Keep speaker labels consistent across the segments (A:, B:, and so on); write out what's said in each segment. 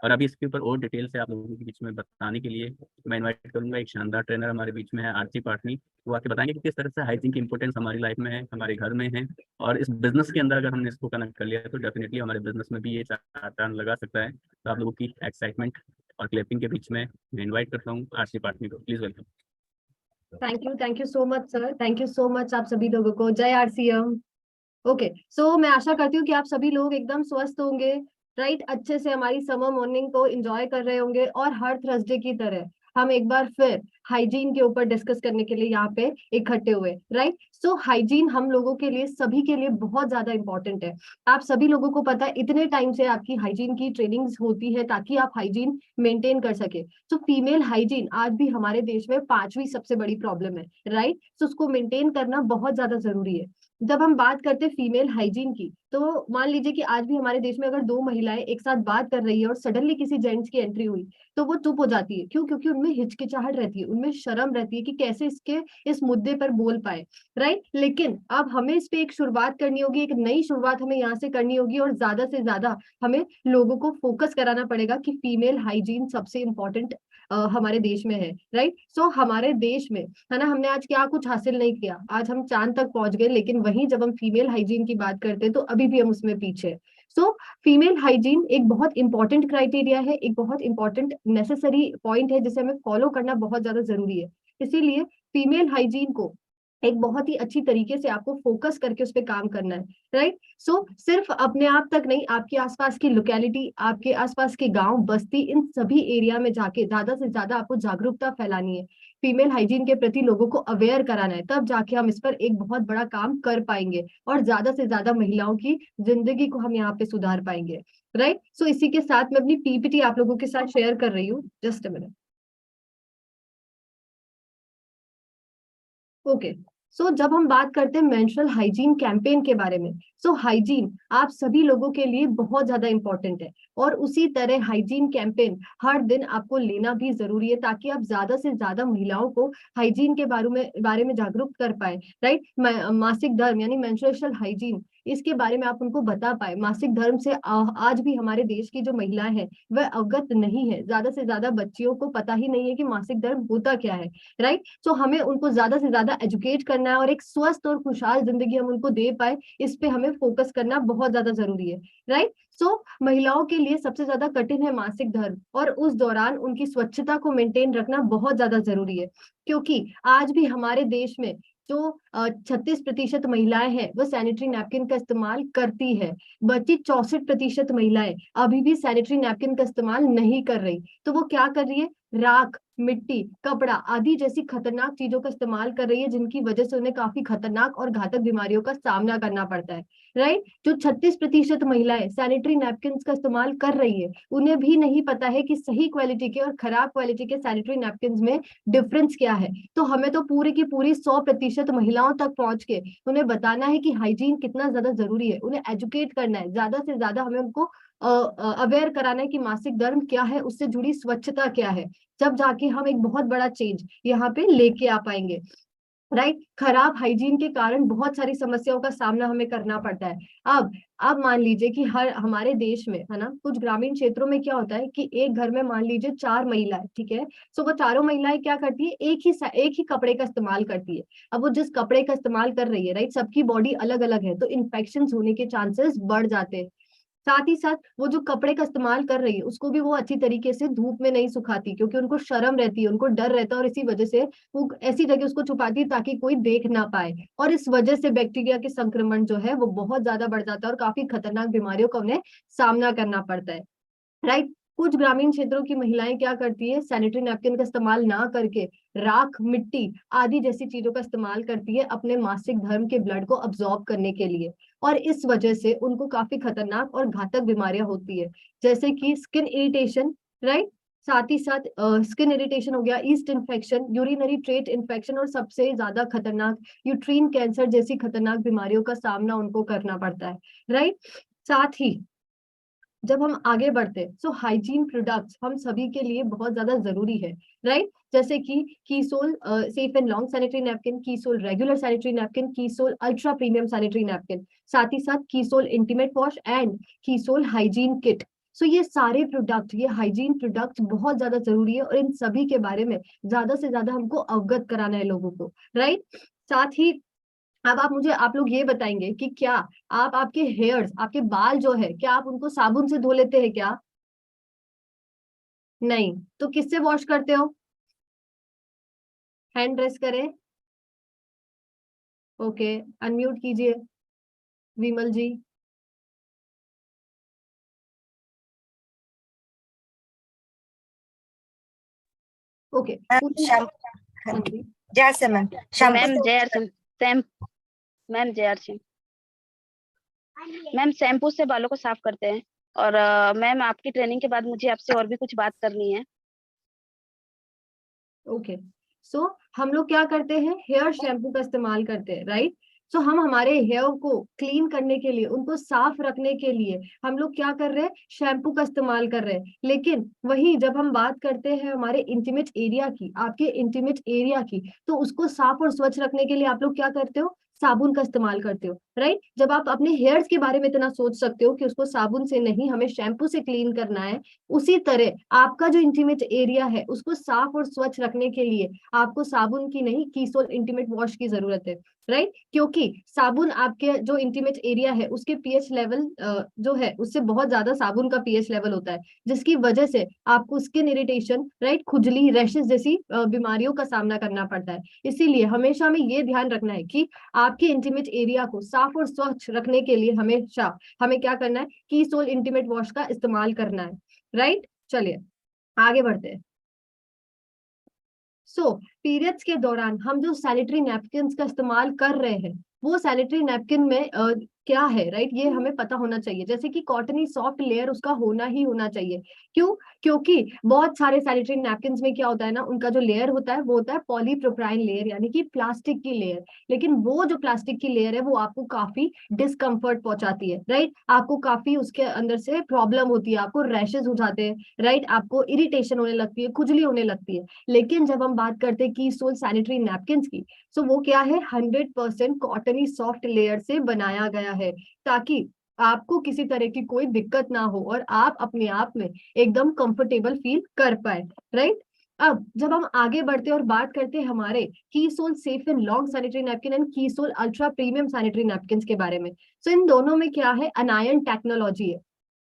A: और अभी इसके ऊपर और डिटेल से आप लोगों के बीच में बताने के लिए मैं इनवाइट करूंगा, एक शानदार ट्रेनर हमारे बीच में है, आरती पाटनी। वो आके बताएंगे कि किस तरह से हाइजीन की इंपॉर्टेंस हमारी लाइफ में है, हमारे घर में है, और इस बिजनेस के अंदर अगर हमने इसको कनेक्ट कर लिया तो डेफिनेटली हमारे बिजनेस में भी ये चार लगा सकता है। तो आप लोगों की एक्साइटमेंट और क्लैपिंग के बीच में मैं इन्वाइट करता हूँ आरती पाटनी को, please welcome.
B: Thank you so much sir, thank you so much आप सभी लोगों को। जय आरसीएम। ओके, सो मैं आशा करती हूँ कि आप सभी लोग एकदम स्वस्थ होंगे, राइट, अच्छे से हमारी समर मॉर्निंग को एंजॉय कर रहे होंगे। और हर थर्सडे की तरह हम एक बार फिर हाइजीन के ऊपर डिस्कस करने के लिए यहाँ पे इकट्ठे हुए, राइट। सो हाइजीन हम लोगों के लिए, सभी के लिए बहुत ज्यादा इंपॉर्टेंट है। आप सभी लोगों को पता है, इतने टाइम से आपकी हाइजीन की ट्रेनिंग्स होती है ताकि आप हाइजीन मेंटेन कर सके। तो फीमेल हाइजीन आज भी हमारे देश में 5वीं सबसे बड़ी प्रॉब्लम है, राइट। तो उसको मेंटेन करना बहुत ज्यादा जरूरी है। जब हम बात करते हैं फीमेल हाइजीन की, तो मान लीजिए कि आज भी हमारे देश में अगर दो महिलाएं एक साथ बात कर रही है और सडनली किसी जेंट्स की एंट्री हुई, तो वो चुप हो जाती है। क्यों? क्योंकि उनमें हिचकिचाहट रहती है, उनमें शर्म रहती है कि कैसे इस मुद्दे पर बोल पाए, राइट। लेकिन अब हमें इस पे एक शुरुआत करनी होगी, एक नई शुरुआत हमें यहाँ से करनी होगी, और ज्यादा से ज्यादा हमें लोगों को फोकस कराना पड़ेगा कि फीमेल हाइजीन सबसे इंपॉर्टेंट हमारे देश में है, राइट। सो हमारे देश में, है ना, हमने आज क्या कुछ हासिल नहीं किया, आज हम चांद तक पहुंच गए, लेकिन वहीं जब हम फीमेल हाइजीन की बात करते हैं तो अभी भी हम उसमें पीछे हैं। सो फीमेल हाइजीन एक बहुत इंपॉर्टेंट क्राइटेरिया है, एक बहुत इंपॉर्टेंट नेसेसरी पॉइंट है जिसे हमें फॉलो करना बहुत ज्यादा जरूरी है। इसीलिए फीमेल हाइजीन को एक बहुत ही अच्छी तरीके से आपको फोकस करके उस पर काम करना है, राइट। सो सिर्फ अपने आप तक नहीं, आपके आसपास की लोकेलिटी, आपके आसपास के गांव बस्ती, इन सभी एरिया में जाके ज्यादा से ज्यादा आपको जागरूकता फैलानी है, फीमेल हाइजीन के प्रति लोगों को अवेयर कराना है। तब जाके हम इस पर एक बहुत बड़ा काम कर पाएंगे और ज्यादा से ज्यादा महिलाओं की जिंदगी को हम यहाँ पे सुधार पाएंगे, राइट। सो इसी के साथ मैं अपनी पीपीटी आप लोगों के साथ शेयर कर रही हूँ, जस्ट अ मिनट। ओके, सो जब हम बात करते हैं मेंस्ट्रुअल हाइजीन कैंपेन के बारे में, सो हाइजीन आप सभी लोगों के लिए बहुत ज्यादा इंपॉर्टेंट है। और उसी तरह हाइजीन कैंपेन हर दिन आपको लेना भी जरूरी है, ताकि आप ज्यादा से ज्यादा महिलाओं को हाइजीन के बारे में जागरूक कर पाए, राइट। मासिक धर्म यानी मेंस्ट्रुअल हाइजीन, इसके बारे में आप उनको बता पाए। मासिक धर्म से आज भी हमारे देश की जो महिलाएं हैं वह अवगत नहीं है, ज्यादा से ज्यादा बच्चियों को पता ही नहीं है कि मासिक धर्म होता क्या है, राइट। सो हमें उनको ज्यादा से ज्यादा एजुकेट करना है और एक स्वस्थ और खुशहाल जिंदगी हम उनको दे पाए, इस पे हमें फोकस करना बहुत ज्यादा जरूरी है, राइट। सो महिलाओं के लिए सबसे ज्यादा कठिन है मासिक धर्म, और उस दौरान उनकी स्वच्छता को मेंटेन रखना बहुत ज्यादा जरूरी है। क्योंकि आज भी हमारे देश में जो 36% महिलाएं हैं वो सैनिटरी नैपकिन का इस्तेमाल करती है, बची 64% महिलाएं अभी भी सैनिटरी नैपकिन का इस्तेमाल नहीं कर रही। तो वो क्या कर रही है? राख, मिट्टी, कपड़ा आदि जैसी खतरनाक चीजों का इस्तेमाल कर रही है, जिनकी वजह से उन्हें काफी खतरनाक और घातक बीमारियों का सामना करना पड़ता है, राइट। जो 36% महिलाएं सैनिटरी नैपकिन का इस्तेमाल कर रही है, उन्हें भी नहीं पता है कि सही क्वालिटी के और खराब क्वालिटी के सैनिटरी नैपकिन में डिफरेंस क्या है। तो हमें तो पूरी की पूरी 100% महिलाओं तक पहुंच के उन्हें बताना है कि हाइजीन कितना ज्यादा जरूरी है, उन्हें एजुकेट करना है, ज्यादा से ज्यादा हमें उनको अवेयर कराना है कि मासिक धर्म क्या है, उससे जुड़ी स्वच्छता क्या है। जब जाके हम एक बहुत बड़ा चेंज यहाँ पे लेके आ पाएंगे, राइट। खराब हाइजीन के कारण बहुत सारी समस्याओं का सामना हमें करना पड़ता है। अब मान लीजिए कि हर हमारे देश में, है ना, कुछ ग्रामीण क्षेत्रों में क्या होता है कि एक घर में मान लीजिए 4 महिलाएं, ठीक है। सो वो चारों महिलाएं क्या करती है? एक ही कपड़े का इस्तेमाल करती है। अब वो जिस कपड़े का इस्तेमाल कर रही है, राइट, सबकी बॉडी अलग अलग है, तो इन्फेक्शन होने के चांसेस बढ़ जाते हैं। साथ ही साथ वो जो कपड़े का इस्तेमाल कर रही है उसको भी वो अच्छी तरीके से धूप में नहीं सुखाती, क्योंकि उनको शर्म रहती है, उनको डर रहता है, और इसी वजह से वो ऐसी जगह उसको छुपाती है ताकि कोई देख ना पाए। और इस वजह से बैक्टीरिया के संक्रमण जो है वो बहुत ज्यादा बढ़ जाता है और काफी खतरनाक बीमारियों का उन्हें सामना करना पड़ता है, राइट। कुछ ग्रामीण क्षेत्रों की महिलाएं क्या करती है? सैनिटरी नैपकिन का इस्तेमाल ना करके राख, मिट्टी आदि जैसी चीजों का इस्तेमाल करती है अपने मासिक धर्म के ब्लड को अब्सॉर्ब करने के लिए, और इस वजह से उनको काफी खतरनाक और घातक बीमारियां होती है, जैसे कि स्किन इरिटेशन, राइट। साथ ही साथ स्किन इरिटेशन हो गया, east infection, urinary trait infection, और सबसे ज्यादा खतरनाक यूट्रीन कैंसर जैसी खतरनाक बीमारियों का सामना उनको करना पड़ता है, राइट। साथ ही जब हम आगे बढ़ते हैं, सो हाइजीन प्रोडक्ट्स हम सभी के लिए बहुत ज्यादा जरूरी है, राइट। जैसे कि Keysoul safe and long sanitary napkin, Keysoul regular sanitary napkin, Keysoul ultra premium sanitary napkin, साथ ही साथ Keysoul intimate wash and Keysoul hygiene kit. So ये सारे प्रोडक्ट, ये हाइजीन प्रोडक्ट बहुत ज्यादा जरूरी है और इन सभी के बारे में ज्यादा से ज्यादा हमको अवगत कराना है लोगों को, राइट। साथ ही अब आप लोग ये बताएंगे कि क्या आप आपके हेयर्स, आपके बाल जो है, क्या आप उनको साबुन से धो लेते हैं क्या? नहीं, तो किससे वॉश करते हो? हैंड रेस करें। ओके, अनम्यूट कीजिए विमल जी। ओके,
C: मैम शैम्पू, हाँ जी, जैसे मैम शैम्पू
D: मैम
C: से
D: जय सिंह मैम जय सिंह मैम शैम्पू से बालों को साफ करते हैं। और मैम आपकी ट्रेनिंग के बाद मुझे आपसे और भी कुछ बात करनी है।
B: ओके, सो हम लोग क्या करते हैं, हेयर शैम्पू का इस्तेमाल करते हैं, राइट। सो हम हमारे हेयर को क्लीन करने के लिए, उनको साफ रखने के लिए हम लोग क्या कर रहे हैं, शैम्पू का इस्तेमाल कर रहे हैं। लेकिन वही जब हम बात करते हैं हमारे इंटीमेट एरिया की, आपके इंटीमेट एरिया की, तो उसको साफ और स्वच्छ रखने के लिए आप लोग क्या करते हो, साबुन का इस्तेमाल करते हो, राइट। जब आप अपने हेयर्स के बारे में इतना सोच सकते हो कि उसको साबुन से नहीं, हमें शैम्पू से क्लीन करना है, उसी तरह आपका जो इंटीमेट एरिया है उसको साफ और स्वच्छ रखने के लिए आपको साबुन की नहीं, कीसोल इंटीमेट वॉश की जरूरत है, राइट। क्योंकि साबुन आपके जो इंटीमेट एरिया है उसके पीएच लेवल जो है उससे बहुत ज्यादा साबुन का पीएच लेवल होता है, जिसकी वजह से आपको स्किन इरिटेशन, राइट, खुजली, रैशेस जैसी बीमारियों का सामना करना पड़ता है। इसीलिए हमेशा हमें ये ध्यान रखना है कि आपके इंटीमेट एरिया को साफ और स्वच्छ रखने के लिए हमेशा हमें क्या करना है, कीसोल इंटीमेट वॉश का इस्तेमाल करना है, राइट। चलिए आगे बढ़ते हैं। पीरियड्स के दौरान हम जो सैनिटरी नैपकिन का इस्तेमाल कर रहे हैं, वो सैनिटरी नैपकिन में क्या है, राइट, ये हमें पता होना चाहिए। जैसे कि कॉटनी सॉफ्ट लेयर उसका होना ही होना चाहिए। क्यों? क्योंकि बहुत सारे सैनिटरी नैपकिन में क्या होता है ना, उनका जो लेयर होता है वो होता है पॉलीप्रोपाइल लेयर, यानी कि प्लास्टिक की लेयर। लेकिन वो जो प्लास्टिक की लेयर है वो आपको काफी डिस्कम्फर्ट पहुंचाती है, राइट। आपको काफी उसके अंदर से प्रॉब्लम होती है, आपको रैशेज हो जाते हैं, राइट, आपको इरिटेशन होने लगती है, खुजली होने लगती है। लेकिन जब हम बात करते हैं कीसोल सैनिटरी नैपकिन की, सो वो क्या है, 100% कॉटनी सॉफ्ट लेयर से बनाया गया है, ताकि आपको किसी तरह की कोई दिक्कत ना हो और आप अपने आप में एकदम कंफर्टेबल फील कर पाए, राइट। अब जब हम आगे बढ़ते हैं और बात करते हैं हमारे Keysoul safe and long sanitary napkin and Keysoul ultra premium sanitary napkin के बारे में, सो इन दोनों में क्या है, अनायन टेक्नोलॉजी है,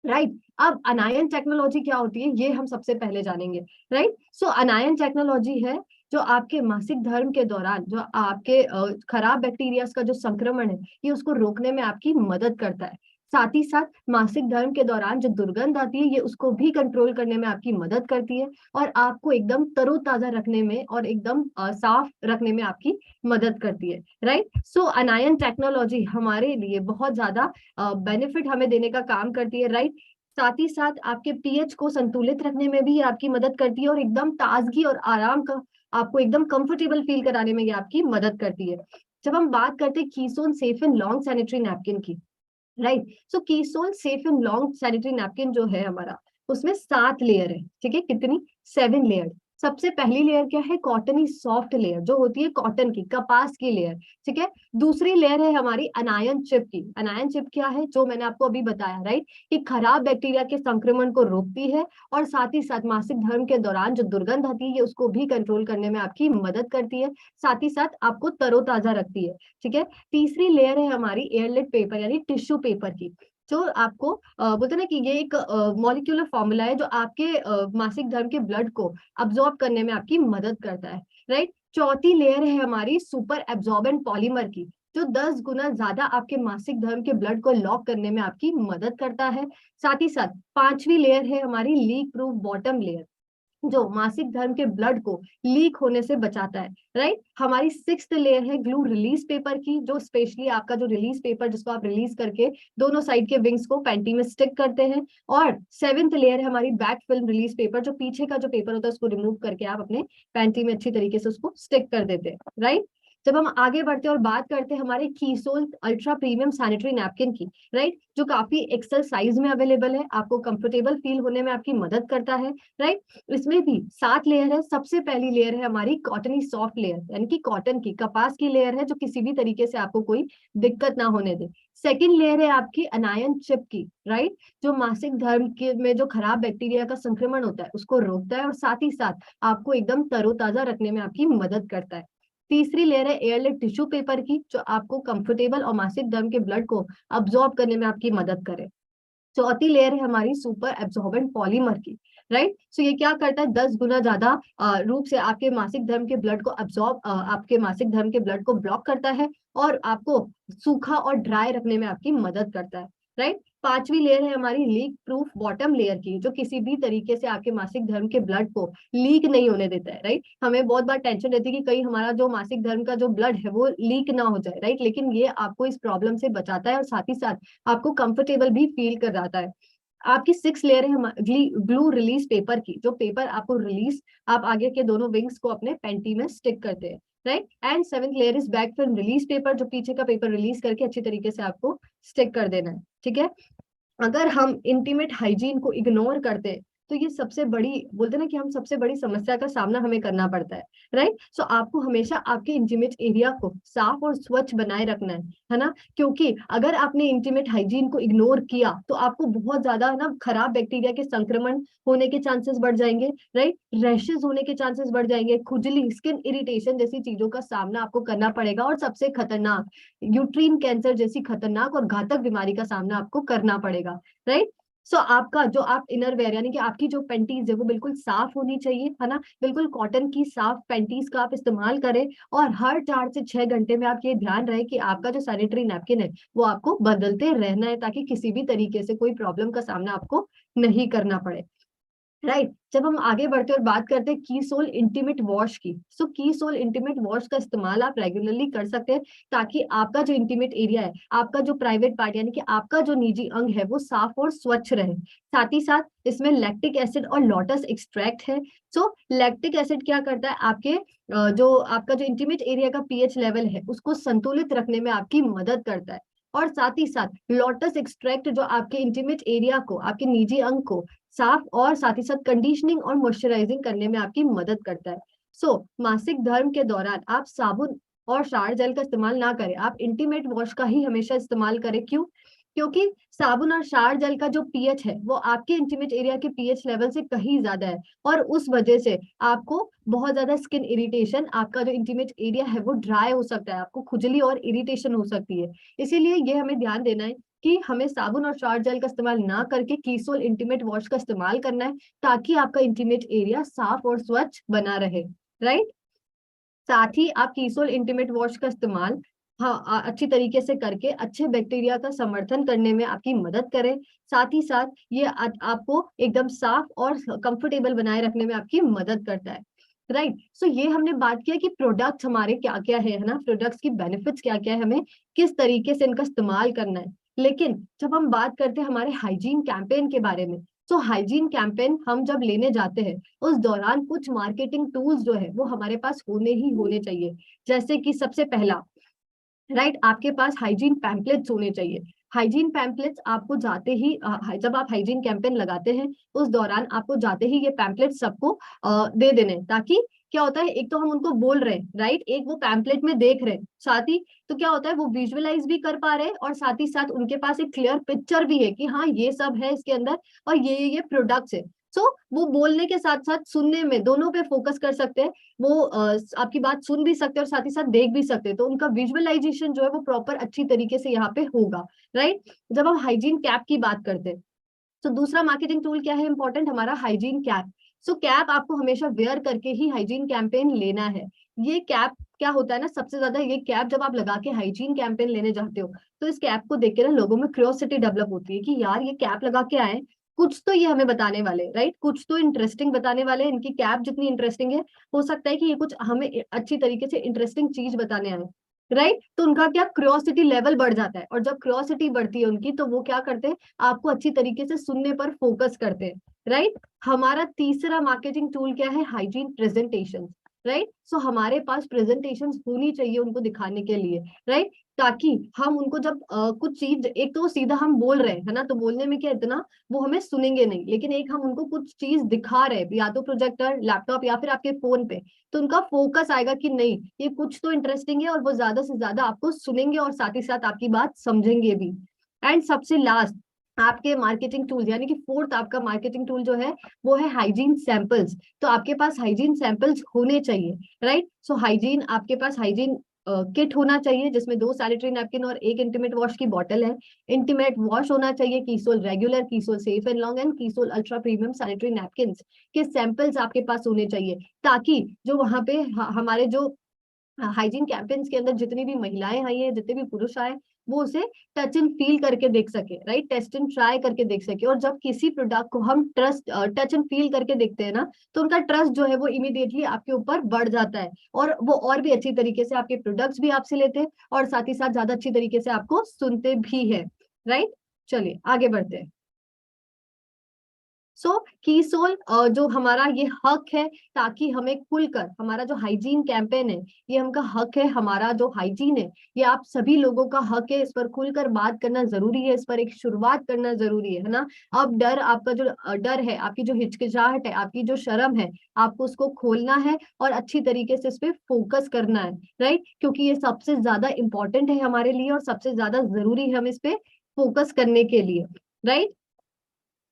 B: राइट। अब अनायन टेक्नोलॉजी क्या होती है ये हम सबसे पहले जानेंगे, राइट। सो अनायन टेक्नोलॉजी है जो आपके मासिक धर्म के दौरान जो आपके खराब बैक्टीरियाज का जो संक्रमण है, ये उसको रोकने में आपकी मदद करता है। साथ ही साथ मासिक धर्म के दौरान जो दुर्गंध आती है, ये उसको भी कंट्रोल करने में आपकी मदद करती है और आपको एकदम तरोताजा रखने में और एकदम साफ रखने में आपकी मदद करती है, राइट। सो अनायन टेक्नोलॉजी हमारे लिए बहुत ज्यादा बेनिफिट हमें देने का काम करती है, राइट। साथ ही साथ आपके पीएच को संतुलित रखने में भी आपकी मदद करती है और एकदम ताजगी और आराम का आपको एकदम कंफर्टेबल फील कराने में ये आपकी मदद करती है। जब हम बात करते हैं Keysoul safe and long sanitary napkin की, right, so Keysoul safe and long sanitary napkin जो है हमारा, उसमें 7 लेयर है, ठीक है, कितनी, 7 लेयर। सबसे पहली लेयर क्या है, कॉटनी सॉफ्ट लेयर, जो होती है कॉटन की, कपास की लेयर, ठीक है। दूसरी लेयर है हमारी अनायन चिप की। अनायन चिप क्या है, जो मैंने आपको अभी बताया, राइट, कि खराब बैक्टीरिया के संक्रमण को रोकती है और साथ ही साथ मासिक धर्म के दौरान जो दुर्गंध आती है उसको भी कंट्रोल करने में आपकी मदद करती है, साथ ही साथ आपको तरोताजा रखती है, ठीक है। तीसरी लेयर है हमारी एयरलेट पेपर यानी टिश्यू पेपर की, जो आपको बोलते ना कि ये एक मॉलिक्यूलर फॉर्मूला है जो आपके मासिक धर्म के ब्लड को अब्सॉर्ब करने में आपकी मदद करता है, राइट। चौथी लेयर है हमारी सुपर एब्सॉर्बेंट पॉलीमर की, जो 10 गुना ज्यादा आपके मासिक धर्म के ब्लड को लॉक करने में आपकी मदद करता है। साथ ही साथ पांचवी लेयर है हमारी लीक प्रूफ बॉटम लेयर, जो मासिक धर्म के ब्लड को लीक होने से बचाता है, राइट। हमारी 6th लेयर है ग्लू रिलीज पेपर की, जो स्पेशली आपका जो रिलीज पेपर जिसको आप रिलीज करके दोनों साइड के विंग्स को पैंटी में स्टिक करते हैं। और 7th लेयर है हमारी बैक फिल्म रिलीज पेपर, जो पीछे का जो पेपर होता है उसको रिमूव करके आप अपने पैंटी में अच्छी तरीके से उसको स्टिक कर देते हैं, राइट। जब हम आगे बढ़ते और बात करते हैं हमारे कीसोल अल्ट्रा प्रीमियम सैनिटरी नैपकिन की, राइट, जो काफी एक्सेल साइज में अवेलेबल है, आपको कंफर्टेबल फील होने में आपकी मदद करता है, राइट। इसमें भी 7 लेयर है। सबसे पहली लेयर है हमारी कॉटनी सॉफ्ट लेयर, यानी कि कॉटन की, कपास की लेयर है, जो किसी भी तरीके से आपको कोई दिक्कत ना होने दे। सेकेंड लेयर है आपकी अनायन चिप की, राइट, जो मासिक धर्म के में जो खराब बैक्टीरिया का संक्रमण होता है उसको रोकता है और साथ ही साथ आपको एकदम तरोताजा रखने में आपकी मदद करता है। तीसरी लेयर है एयरलेट टिश्यू पेपर की, जो आपको कंफर्टेबल और मासिक धर्म के ब्लड को अब्सॉर्ब करने में आपकी मदद करे। चौथी लेयर है हमारी सुपर एब्सॉर्बेंट पॉलीमर की, राइट। सो ये क्या करता है, 10 गुना ज्यादा रूप से आपके मासिक धर्म के ब्लड को आपके मासिक धर्म के ब्लड को ब्लॉक करता है और आपको सूखा और ड्राई रखने में आपकी मदद करता है, राइट। पांचवी लेयर है हमारी लीक प्रूफ बॉटम लेयर की, जो किसी भी तरीके से आपके मासिक धर्म के ब्लड को लीक नहीं होने देता है, राइट। हमें बहुत बार टेंशन रहती है कि कहीं हमारा जो मासिक धर्म का जो ब्लड है वो लीक ना हो जाए, राइट, लेकिन ये आपको इस प्रॉब्लम से बचाता है और साथ ही साथ आपको कंफर्टेबल भी फील कराता है। आपकी 6 लेयर है ग्लू रिलीज पेपर की, जो पेपर आपको रिलीज, आप आगे के दोनों विंग्स को अपने पैंटी में स्टिक करते हैं, right. And 7th layer is back film release paper, जो पीछे का पेपर रिलीज करके अच्छी तरीके से आपको स्टिक कर देना है, ठीक है। अगर हम इंटीमेट हाइजीन को इग्नोर करते हैं तो ये सबसे बड़ी, बोलते ना कि हम सबसे बड़ी समस्या का सामना हमें करना पड़ता है, राइट। सो आपको हमेशा आपके इंटीमेट एरिया को साफ और स्वच्छ बनाए रखना है ना, क्योंकि अगर आपने इंटीमेट हाइजीन को इग्नोर किया तो आपको बहुत ज्यादा ना खराब बैक्टीरिया के संक्रमण होने के चांसेस बढ़ जाएंगे, राइट, रैशेस होने के चांसेस बढ़ जाएंगे, खुजली, स्किन इरिटेशन जैसी चीजों का सामना आपको करना पड़ेगा और सबसे खतरनाक यूट्रीन कैंसर जैसी खतरनाक और घातक बीमारी का सामना आपको करना पड़ेगा, राइट। सो आपका जो आप इनर वेयर यानी कि आपकी जो पैंटीज है वो बिल्कुल साफ होनी चाहिए, है ना, बिल्कुल कॉटन की साफ पैंटीज का आप इस्तेमाल करें और हर 4 से 6 घंटे में आप ये ध्यान रहे कि आपका जो सैनिटरी नैपकिन है वो आपको बदलते रहना है, ताकि किसी भी तरीके से कोई प्रॉब्लम का सामना आपको नहीं करना पड़े, राइट। जब हम आगे बढ़ते और बात करते हैं की सोल इंटीमेट वॉश की, सो की सोल इंटीमेट वॉश का इस्तेमाल आप रेगुलरली कर सकते हैं, ताकि आपका जो इंटीमेट एरिया है, आपका जो प्राइवेट पार्ट यानी कि आपका जो निजी अंग है वो साफ और स्वच्छ रहे। साथ ही साथ इसमें लैक्टिक एसिड और लोटस एक्सट्रैक्ट है। सो लैक्टिक एसिड क्या करता है, आपके जो आपका जो इंटीमेट एरिया का पीएच लेवल है उसको संतुलित रखने में आपकी मदद करता है। और साथ ही साथ लोटस एक्सट्रैक्ट जो आपके इंटीमेट एरिया को, आपके निजी अंग को साफ और साथ ही साथ कंडीशनिंग और मॉइस्चराइजिंग करने में आपकी मदद करता है। सो मासिक धर्म के दौरान आप साबुन और शावर जेल का इस्तेमाल ना करें, आप इंटीमेट वॉश का ही हमेशा इस्तेमाल करें। क्यों? क्योंकि साबुन और शावर जेल का जो पीएच है वो आपके इंटीमेट एरिया के पीएच लेवल से कहीं ज्यादा है और उस वजह से आपको बहुत ज्यादा स्किन इरिटेशन, आपका जो इंटीमेट एरिया है वो ड्राई हो सकता है, आपको खुजली और इरिटेशन हो सकती है। इसीलिए ये हमें ध्यान देना है कि हमें साबुन और शावर जेल का इस्तेमाल ना करके कीसोल इंटीमेट वॉश का इस्तेमाल करना है, ताकि आपका इंटीमेट एरिया साफ और स्वच्छ बना रहे, राइट। साथ ही आप कीसोल इंटीमेट वॉश का इस्तेमाल अच्छी तरीके से करके अच्छे बैक्टीरिया का समर्थन करने में आपकी मदद करें। साथ ही साथ ये आपको एकदम साफ और कंफर्टेबल बनाए रखने में आपकी मदद करता है, राइट। सो ये हमने बात किया कि प्रोडक्ट्स हमारे क्या क्या है ना, प्रोडक्ट्स की बेनिफिट्स क्या क्या है, हमें किस तरीके से इनका इस्तेमाल करना है। लेकिन जब हम बात करते हैं हमारे हाइजीन कैंपेन के बारे में, तो हाइजीन कैंपेन हम जब लेने जाते हैं उस दौरान कुछ मार्केटिंग टूल्स जो है वो हमारे पास होने ही होने चाहिए। जैसे कि सबसे पहला, राइट, आपके पास हाइजीन पैम्पलेट्स होने चाहिए। हाइजीन पैम्पलेट्स आपको जाते ही जब आप हाइजीन कैंपेन लगाते हैं उस दौरान आपको जाते ही ये पैम्पलेट सबको दे देने, ताकि क्या होता है, एक तो हम उनको बोल रहे हैं, राइट, एक वो पैम्पलेट में देख रहे हैं, साथ ही तो क्या होता है वो विजुअलाइज भी कर पा रहे हैं और साथ ही साथ उनके पास एक क्लियर पिक्चर भी है कि हाँ ये सब है इसके अंदर और ये प्रोडक्ट्स है। सो वो बोलने के साथ साथ सुनने में दोनों पे फोकस कर सकते हैं, वो आपकी बात सुन भी सकते हैं और साथ ही साथ देख भी सकते हैं, तो उनका विजुअलाइजेशन जो है वो प्रॉपर अच्छी तरीके से यहाँ पे होगा, राइट। जब हम हाइजीन कैप की बात करते हैं तो दूसरा मार्केटिंग टूल क्या है इंपॉर्टेंट, हमारा हाइजीन कैप। सो कैप आपको हमेशा वेयर करके ही हाइजीन कैंपेन लेना है। ये कैप क्या होता है ना, सबसे ज्यादा ये कैप जब आप लगा के हाइजीन कैंपेन लेने जाते हो तो इस कैप को देख के ना लोगों में क्यूरियोसिटी डेवलप होती है कि यार ये कैप लगा के आए, कुछ तो ये हमें बताने वाले, राइट, कुछ तो इंटरेस्टिंग बताने वाले। इनकी कैप जितनी इंटरेस्टिंग है हो सकता है कि ये कुछ हमें अच्छी तरीके से इंटरेस्टिंग चीज बताने आए, राइट। तो उनका क्या क्यूरियोसिटी लेवल बढ़ जाता है और जब क्यूरियोसिटी बढ़ती है उनकी तो वो क्या करते हैं, आपको अच्छी तरीके से सुनने पर फोकस करते हैं, राइट। हमारा तीसरा मार्केटिंग टूल क्या है, हाइजीन प्रेजेंटेशन, राइट। सो हमारे पास प्रेजेंटेशन होनी चाहिए उनको दिखाने के लिए, राइट, ताकि हम उनको जब कुछ चीज, एक तो सीधा हम बोल रहे हैं है ना, तो बोलने में क्या इतना वो हमें सुनेंगे नहीं, लेकिन एक हम उनको कुछ चीज दिखा रहे हैं, या तो प्रोजेक्टर, लैपटॉप या फिर आपके फोन पे, तो उनका फोकस आएगा कि नहीं ये कुछ तो इंटरेस्टिंग है, और वो ज्यादा से ज्यादा आपको सुनेंगे और साथ ही साथ आपकी बात समझेंगे भी। एंड सबसे लास्ट आपके मार्केटिंग टूल, यानी कि फोर्थ आपका मार्केटिंग टूल जो है वो है हाइजीन सैंपल्स। तो आपके पास हाइजीन सैंपल्स होने चाहिए, राइट। सो हाइजीन, आपके पास हाइजीन किट होना चाहिए जिसमें 2 सैनिटरी नैपकिन और 1 इंटीमेट वॉश की बॉटल है। इंटीमेट वॉश होना चाहिए, Keysoul regular, Keysoul safe and long and Keysoul ultra premium sanitary napkin के सैंपल्स आपके पास होने चाहिए, ताकि जो वहां पे हमारे जो हाइजीन कैंपेन्स के अंदर जितनी भी महिलाएं आई है, जितने भी पुरुष आए, वो उसे टच एंड फील करके देख सके, राइट, टेस्ट एंड ट्राई करके देख सके। और जब किसी प्रोडक्ट को हम टच एंड फील करके देखते हैं ना, तो उनका ट्रस्ट जो है वो इमीडिएटली आपके ऊपर बढ़ जाता है, और वो और भी अच्छी तरीके से आपके प्रोडक्ट्स भी आपसे लेते हैं, और साथ ही साथ ज्यादा अच्छी तरीके से आपको सुनते भी है, राइट। चलिए आगे बढ़ते हैं। सो कीसोल जो हमारा ये हक है, ताकि हमें खुलकर हमारा जो हाइजीन कैंपेन है, ये हमका हक है, हमारा जो हाइजीन है ये आप सभी लोगों का हक है, इस पर खुलकर बात करना जरूरी है, इस पर एक शुरुआत करना जरूरी है ना। अब डर, आपका जो डर है, आपकी जो हिचकिचाहट है, आपकी जो शर्म है, आपको उसको खोलना है और अच्छी तरीके से इस पे फोकस करना है, राइट, क्योंकि ये सबसे ज्यादा इंपॉर्टेंट है हमारे लिए और सबसे ज्यादा जरूरी है हम इस पे फोकस करने के लिए, राइट।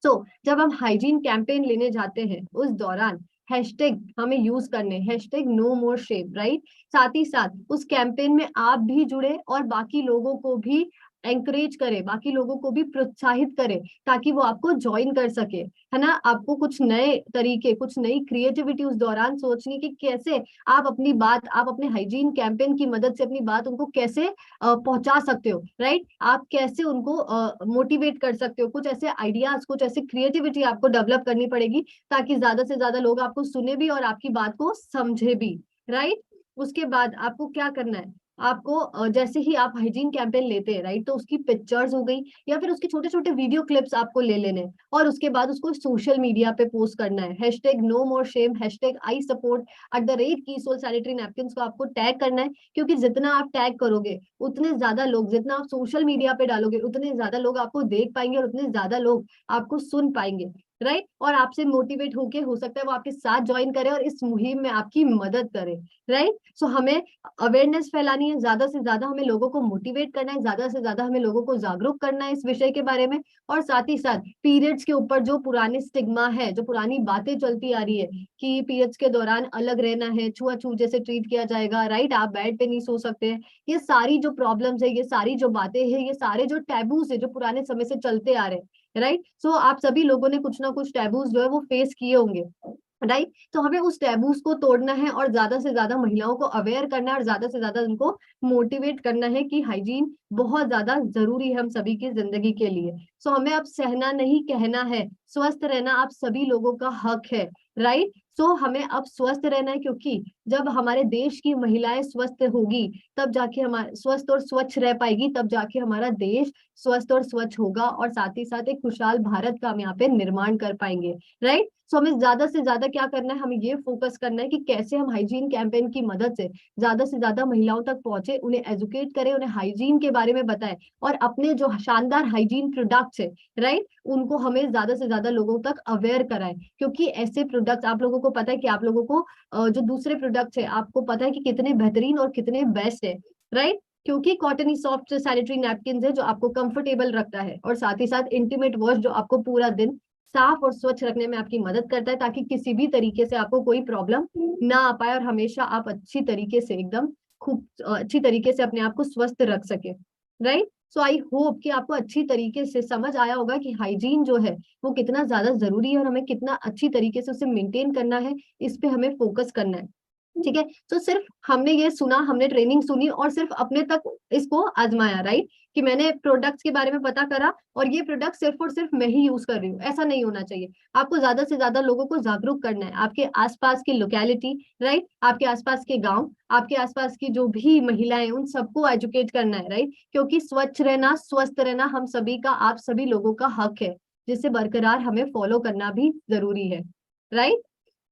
B: सो जब हम हाइजीन कैंपेन लेने जाते हैं उस दौरान हैशटैग हमें यूज करने, hashtag no more Shem, right. साथ ही साथ उस कैंपेन में आप भी जुड़े और बाकी लोगों को भी एंकरेज करें, बाकी लोगों को भी प्रोत्साहित करें, ताकि वो आपको ज्वाइन कर सके, है ना। आपको कुछ नए तरीके, कुछ नई क्रिएटिविटी उस दौरान सोचनी कि कैसे आप अपनी बात, आप अपने हाइजीन कैंपेन की मदद से अपनी बात उनको कैसे पहुंचा सकते हो, राइट। आप कैसे उनको मोटिवेट कर सकते हो, कुछ ऐसे आइडियाज, कुछ ऐसे क्रिएटिविटी आपको डेवलप करनी पड़ेगी, ताकि ज्यादा से ज्यादा लोग आपको सुने भी और आपकी बात को समझे भी, राइट। उसके बाद आपको क्या करना है, आपको जैसे ही आप हाइजीन कैंपेन लेते हैं, राइट, तो उसकी पिक्चर्स हो गई या फिर उसके छोटे छोटे वीडियो क्लिप्स आपको ले लेने हैं, और उसके बाद उसको सोशल मीडिया पे पोस्ट करना है, hashtag no more shame, hashtag I support @Keysoul sanitary napkin को आपको टैग करना है, क्योंकि जितना आप टैग करोगे उतने ज्यादा लोग, जितना आप सोशल मीडिया पे डालोगे उतने ज्यादा लोग आपको देख पाएंगे और उतने ज्यादा लोग आपको सुन पाएंगे, राइट। और आपसे मोटिवेट होके हो सकता है वो आपके साथ ज्वाइन करे और इस मुहिम में आपकी मदद करे, राइट। सो हमें अवेयरनेस फैलानी है, ज्यादा से ज्यादा हमें लोगों को मोटिवेट करना है, ज्यादा से ज्यादा हमें लोगों को जागरूक करना है इस विषय के बारे में। और साथ ही साथ पीरियड्स के ऊपर जो पुराने स्टिग्मा है, जो पुरानी बातें चलती आ रही है कि पीरियड्स के दौरान अलग रहना है, छुआछूत जैसे ट्रीट किया जाएगा, राइट, आप बेड पे नहीं सो सकते हैं, ये सारी जो प्रॉब्लम्स है, ये सारी जो बातें हैं, ये सारे जो टैबूज है जो पुराने समय से चलते आ रहे हैं, राइट। सो आप सभी लोगों ने कुछ ना कुछ टैबूज जो है वो फेस किए होंगे, राइट। तो हमें उस टैबूज को तोड़ना है और ज्यादा से ज्यादा महिलाओं को अवेयर करना है और ज्यादा से ज्यादा उनको मोटिवेट करना है कि हाइजीन बहुत ज्यादा जरूरी है हम सभी की जिंदगी के लिए। सो हमें अब सहना नहीं कहना है, स्वस्थ रहना आप सभी लोगों का हक है, राइट। सो हमें अब स्वस्थ रहना है, क्योंकि जब हमारे देश की महिलाएं स्वस्थ होगी तब जाके हमारे स्वस्थ और स्वच्छ रह पाएगी, तब जाके हमारा देश स्वस्थ और स्वच्छ होगा, और साथ ही साथ एक खुशहाल भारत का हम यहाँ पे निर्माण कर पाएंगे, राइट। सो हमें ज्यादा से ज्यादा क्या करना है, हमें ये फोकस करना है कि कैसे हम हाइजीन कैंपेन की मदद से ज्यादा से ज्यादा महिलाओं तक पहुंचे, उन्हें एजुकेट करें, उन्हें हाइजीन के बारे में बताएं, और अपने जो शानदार हाइजीन प्रोडक्ट्स है, राइट, उनको हमें ज्यादा से ज्यादा लोगों तक अवेयर कराएं। क्योंकि ऐसे प्रोडक्ट्स आप लोगों को पता है कि आप लोगों को जो दूसरे प्रोडक्ट्स है आपको पता है कि कितने बेहतरीन और कितने बेस्ट है, राइट। क्योंकि कॉटनी सॉफ्ट सैनिटरी नैपकिन है जो आपको कंफर्टेबल रखता है, और साथ ही साथ इंटीमेट वॉश जो आपको पूरा दिन साफ और स्वच्छ रखने में आपकी मदद करता है, ताकि किसी भी तरीके से आपको कोई प्रॉब्लम ना आ पाए और हमेशा आप अच्छी तरीके से एकदम खूब अच्छी तरीके से अपने आप को स्वस्थ रख सके, राइट। सो आई होप कि आपको अच्छी तरीके से समझ आया होगा कि हाइजीन जो है वो कितना ज्यादा जरूरी है और हमें कितना अच्छी तरीके से उसे मेंटेन करना है, इस पे हमें फोकस करना है, ठीक है। तो सिर्फ हमने ये सुना, हमने ट्रेनिंग सुनी और सिर्फ अपने तक इसको आजमाया, राइट, कि मैंने प्रोडक्ट्स के बारे में पता करा और ये प्रोडक्ट सिर्फ और सिर्फ मैं ही यूज कर रही हूँ, ऐसा नहीं होना चाहिए। आपको ज्यादा से ज्यादा लोगों को जागरूक करना है, आपके आसपास की लोकेलिटी, राइट, आपके आसपास के गांव, आपके आसपास की जो भी महिलाएं, उन सबको एजुकेट करना है, राइट। क्योंकि स्वच्छ रहना, स्वस्थ रहना हम सभी का, आप सभी लोगों का हक है, जिसे बरकरार हमें फॉलो करना भी जरूरी है, राइट।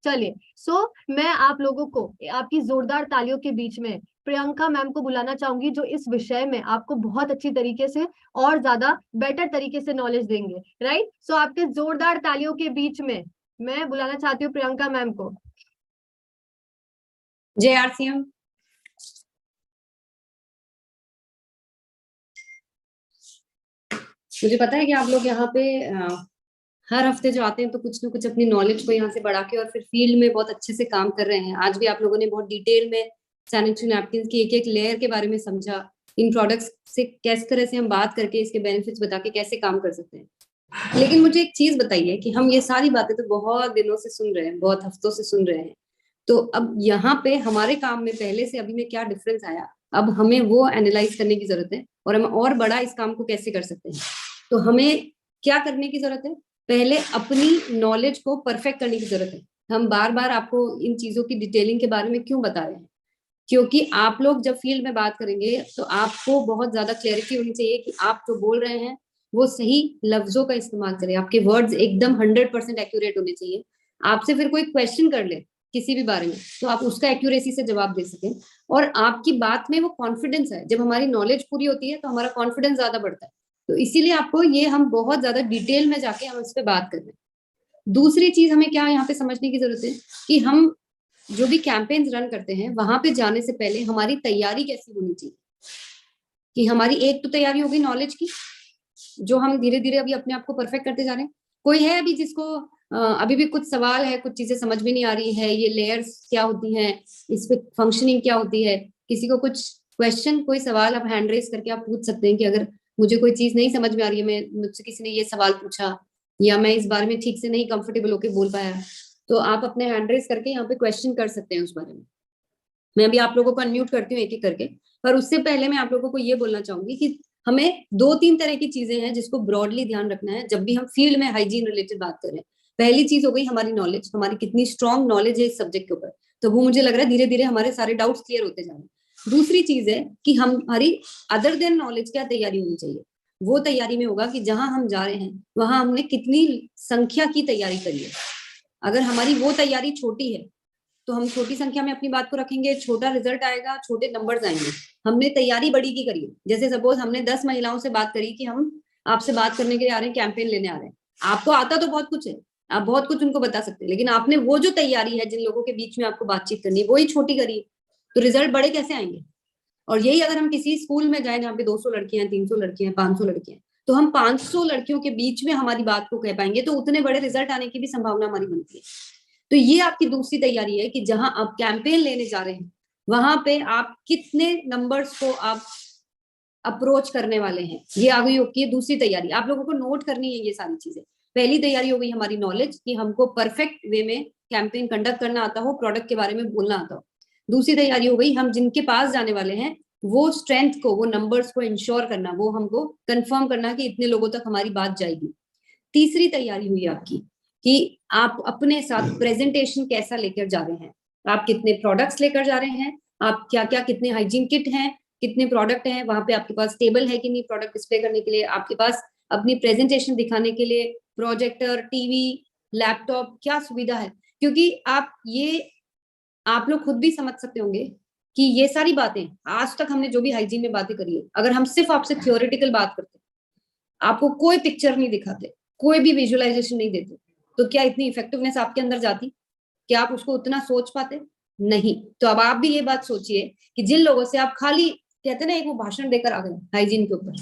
B: चलिए, सो मैं आप लोगों को आपकी जोरदार तालियों के बीच में प्रियंका मैम को बुलाना चाहूंगी, जो इस विषय में आपको बहुत अच्छी तरीके से और ज्यादा बेटर तरीके से नॉलेज देंगे, राइट। सो आपके जोरदार तालियों के बीच में मैं बुलाना चाहती हूँ प्रियंका मैम को।
E: जय आरसीएम। मुझे पता है कि आप लोग यहाँ पे हर हफ्ते जो आते हैं तो कुछ ना कुछ अपनी नॉलेज को यहाँ से बढ़ा के और फिर फील्ड में बहुत अच्छे से काम कर रहे हैं। आज भी आप लोगों ने बहुत डिटेल में सैनिटरी नैपकिन की एक एक लेयर के बारे में समझा, इन प्रोडक्ट्स से किस तरह से हम बात करके इसके बेनिफिट्स बता के कैसे काम कर सकते हैं। लेकिन मुझे एक चीज बताइए कि हम ये सारी बातें तो बहुत दिनों से सुन रहे हैं, बहुत हफ्तों से सुन रहे हैं, तो अब यहाँ पे हमारे काम में पहले से अभी में क्या डिफरेंस आया, अब हमें वो एनालाइज करने की जरूरत है और हम और बड़ा इस काम को कैसे कर सकते हैं। तो हमें क्या करने की जरूरत है, पहले अपनी नॉलेज को परफेक्ट करने की जरूरत है। हम बार बार आपको इन चीजों की डिटेलिंग के बारे में क्यों बता रहे हैं, क्योंकि आप लोग जब फील्ड में बात करेंगे तो आपको बहुत ज्यादा क्लैरिटी होनी चाहिए कि आप जो बोल रहे हैं वो सही लफ्जों का इस्तेमाल करें, आपके वर्ड्स एकदम 100% एक्यूरेट होने चाहिए। आपसे फिर कोई क्वेश्चन कर ले किसी भी बारे में तो आप उसका एक्यूरेसी से जवाब दे सकें और आपकी बात में वो कॉन्फिडेंस है। जब हमारी नॉलेज पूरी होती है तो हमारा कॉन्फिडेंस ज्यादा बढ़ता है। तो इसीलिए आपको ये हम बहुत ज्यादा डिटेल में जाके हम इस पे बात कर रहे हैं। दूसरी चीज हमें क्या यहाँ पे समझने की जरूरत है कि हम जो भी कैंपेन्स रन करते हैं वहां पे जाने से पहले हमारी तैयारी कैसी होनी चाहिए। कि हमारी एक तो तैयारी होगी नॉलेज की, जो हम धीरे धीरे अभी अपने आप को परफेक्ट करते जा रहे हैं। कोई है अभी जिसको अभी भी कुछ सवाल है, कुछ चीजें समझ में नहीं आ रही है, ये लेयर्स क्या होती हैं, इस पे फंक्शनिंग क्या होती है, किसी को कुछ क्वेश्चन, कोई सवाल आप हैंड रेज करके आप पूछ सकते हैं कि अगर मुझे कोई चीज नहीं समझ में आ रही है, मैं मुझसे किसी ने ये सवाल पूछा या मैं इस बारे में ठीक से नहीं कंफर्टेबल होकर बोल पाया, तो आप अपने हैंड रेज करके यहाँ पे क्वेश्चन कर सकते हैं उस बारे में। मैं भी आप लोगों को अनम्यूट करती हूँ एक एक करके, पर उससे पहले मैं आप लोगों को ये बोलना चाहूंगी कि हमें 2-3 तरह की चीजें हैं जिसको ब्रॉडली ध्यान रखना है जब भी हम फील्ड में हाइजीन रिलेटेड बात कर रहे हैं। पहली चीज हो गई हमारी नॉलेज, हमारी कितनी स्ट्रॉन्ग नॉलेज है इस सब्जेक्ट के ऊपर, तो वो मुझे लग रहा है धीरे धीरे हमारे सारे डाउट्स क्लियर होते जा रहे हैं। दूसरी चीज है कि हमारी अदर देन नॉलेज क्या तैयारी होनी चाहिए। वो तैयारी में होगा कि जहां हम जा रहे हैं वहां हमने कितनी संख्या की तैयारी करी है। अगर हमारी वो तैयारी छोटी है तो हम छोटी संख्या में अपनी बात को रखेंगे, छोटा रिजल्ट आएगा, छोटे नंबर्स आएंगे। हमने तैयारी बड़ी की करी है, जैसे सपोज हमने 10 महिलाओं से बात करी कि हम आपसे बात करने के लिए आ रहे हैं, कैंपेन लेने आ रहे हैं। आपको आता तो बहुत कुछ है, आप बहुत कुछ उनको बता सकते हैं, लेकिन आपने वो जो तैयारी है जिन लोगों के बीच में आपको बातचीत करनी है वही छोटी करी है, तो रिजल्ट बड़े कैसे आएंगे। और यही अगर हम किसी स्कूल में जाए जहाँ पे 200 लड़कियां, 300 लड़कियां, 500 लड़कियां, तो हम 500 लड़कियों के बीच में हमारी बात को कह पाएंगे तो उतने बड़े रिजल्ट आने की भी संभावना हमारी बनती है। तो ये आपकी दूसरी तैयारी है कि जहां आप कैंपेन लेने जा रहे हैं वहां पे आप कितने नंबर्स को आप अप्रोच करने वाले हैं। ये आ गई आपकी दूसरी तैयारी, आप लोगों को नोट करनी है ये सारी चीजें। पहली तैयारी हो गई हमारी नॉलेज कि हमको परफेक्ट वे में कैंपेन कंडक्ट करना आता हो, प्रोडक्ट के बारे में बोलना आता हो। दूसरी तैयारी हो गई हम जिनके पास जाने वाले हैं वो स्ट्रेंथ को, वो नंबर्स को इंश्योर करना, वो हमको कंफर्म करना कि इतने लोगों तक हमारी बात जाएगी। तीसरी तैयारी हुई आपकी कि आप अपने साथ प्रेजेंटेशन कैसा लेकर जा रहे हैं, आप कितने प्रोडक्ट्स लेकर जा रहे हैं, आप क्या क्या, कितने हाइजीन किट हैं, कितने प्रोडक्ट हैं, वहां पे आपके पास टेबल है कि नहीं प्रोडक्ट डिस्प्ले करने के लिए, आपके पास अपनी प्रेजेंटेशन दिखाने के लिए प्रोजेक्टर, टीवी, लैपटॉप, क्या सुविधा है। क्योंकि आप लोग खुद भी समझ सकते होंगे कि ये सारी बातें आज तक हमने जो भी हाइजीन में बातें करी है, अगर हम सिर्फ आपसे थियोरेटिकल बात करते, आपको कोई पिक्चर नहीं दिखाते, कोई भी विजुअलाइजेशन नहीं देते, तो क्या इतनी इफेक्टिवनेस आपके अंदर जाती? क्या आप उसको उतना सोच पाते? नहीं। तो अब आप भी ये बात सोचिए कि जिन लोगों से आप खाली कहते ना एक वो भाषण देकर आ गए हाइजीन के ऊपर,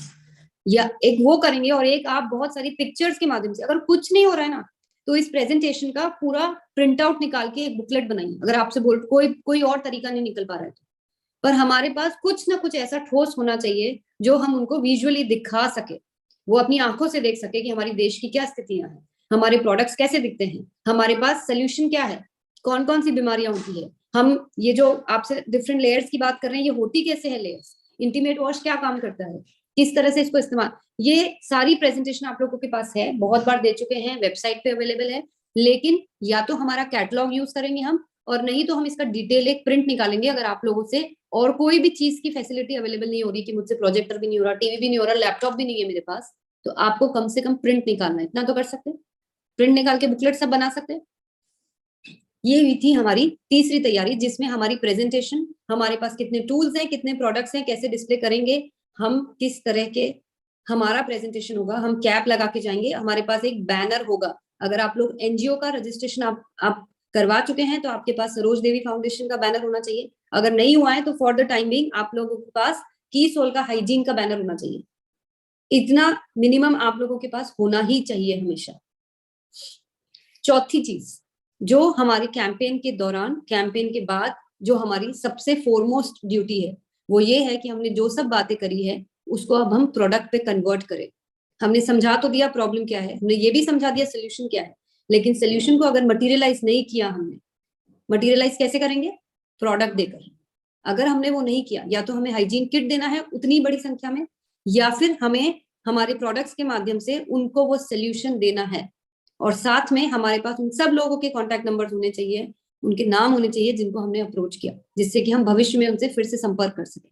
E: या एक वो करेंगे और एक आप बहुत सारी पिक्चर्स के माध्यम से, अगर कुछ नहीं हो रहा है ना तो इस प्रेजेंटेशन का पूरा प्रिंट आउट निकाल के एक बुकलेट बनाइए। अगर आपसे बोल कोई और तरीका नहीं निकल पा रहा है तो, पर हमारे पास कुछ ना कुछ ऐसा ठोस होना चाहिए जो हम उनको विजुअली दिखा सके, वो अपनी आंखों से देख सके कि हमारी देश की क्या स्थितियां हैं, हमारे प्रोडक्ट्स कैसे दिखते हैं, हमारे पास सोल्यूशन क्या है, कौन कौन सी बीमारियां होती है, हम ये जो आपसे डिफरेंट लेयर्स की बात कर रहे हैं ये होती कैसे है लेयर्स, इंटीमेट वॉश क्या काम करता है, किस तरह से इसको इस्तेमाल, ये सारी प्रेजेंटेशन आप लोगों के पास है, बहुत बार दे चुके हैं, वेबसाइट पे अवेलेबल है। लेकिन या तो हमारा कैटलॉग यूज करेंगे हम, और नहीं तो हम इसका डिटेल एक प्रिंट निकालेंगे। अगर आप लोगों से और कोई भी चीज की फैसिलिटी अवेलेबल नहीं हो रही कि मुझसे प्रोजेक्टर भी नहीं हो रहा, टीवी भी नहीं हो रहा, लैपटॉप भी नहीं है मेरे पास, तो आपको कम से कम प्रिंट निकालना है, इतना तो कर सकते हैं। प्रिंट निकाल के बुकलेट सब बना सकते हैं। ये हुई थी हमारी तीसरी तैयारी, जिसमें हमारी प्रेजेंटेशन, हमारे पास कितने टूल्स हैं, कितने प्रोडक्ट्स हैं, कैसे डिस्प्ले करेंगे, हम किस तरह के हमारा प्रेजेंटेशन होगा, हम कैप लगा के जाएंगे, हमारे पास एक बैनर होगा। अगर आप लोग एनजीओ का रजिस्ट्रेशन आप करवा चुके हैं तो आपके पास सरोज देवी फाउंडेशन का बैनर होना चाहिए। अगर नहीं हुआ है तो फॉर द टाइम बिंग आप लोगों के पास की सोल का हाइजीन का बैनर होना चाहिए। इतना मिनिमम आप लोगों के पास होना ही चाहिए हमेशा। चौथी चीज जो हमारे कैंपेन के दौरान, कैंपेन के बाद जो हमारी सबसे फोरमोस्ट ड्यूटी है वो ये है कि हमने जो सब बातें करी है उसको अब हम प्रोडक्ट पे कन्वर्ट करें। हमने समझा तो दिया प्रॉब्लम क्या है, हमने ये भी समझा दिया सोल्यूशन क्या है, लेकिन सोल्यूशन को अगर मटेरियलाइज नहीं किया हमने, मटेरियलाइज कैसे करेंगे? प्रोडक्ट देकर। अगर हमने वो नहीं किया, या तो हमें हाइजीन किट देना है उतनी बड़ी संख्या में, या फिर हमें हमारे प्रोडक्ट्स के माध्यम से उनको वो सोल्यूशन देना है। और साथ में हमारे पास उन सब लोगों के कॉन्टैक्ट नंबर होने चाहिए, उनके नाम होने चाहिए जिनको हमने अप्रोच किया, जिससे कि हम भविष्य में उनसे फिर से संपर्क कर सके।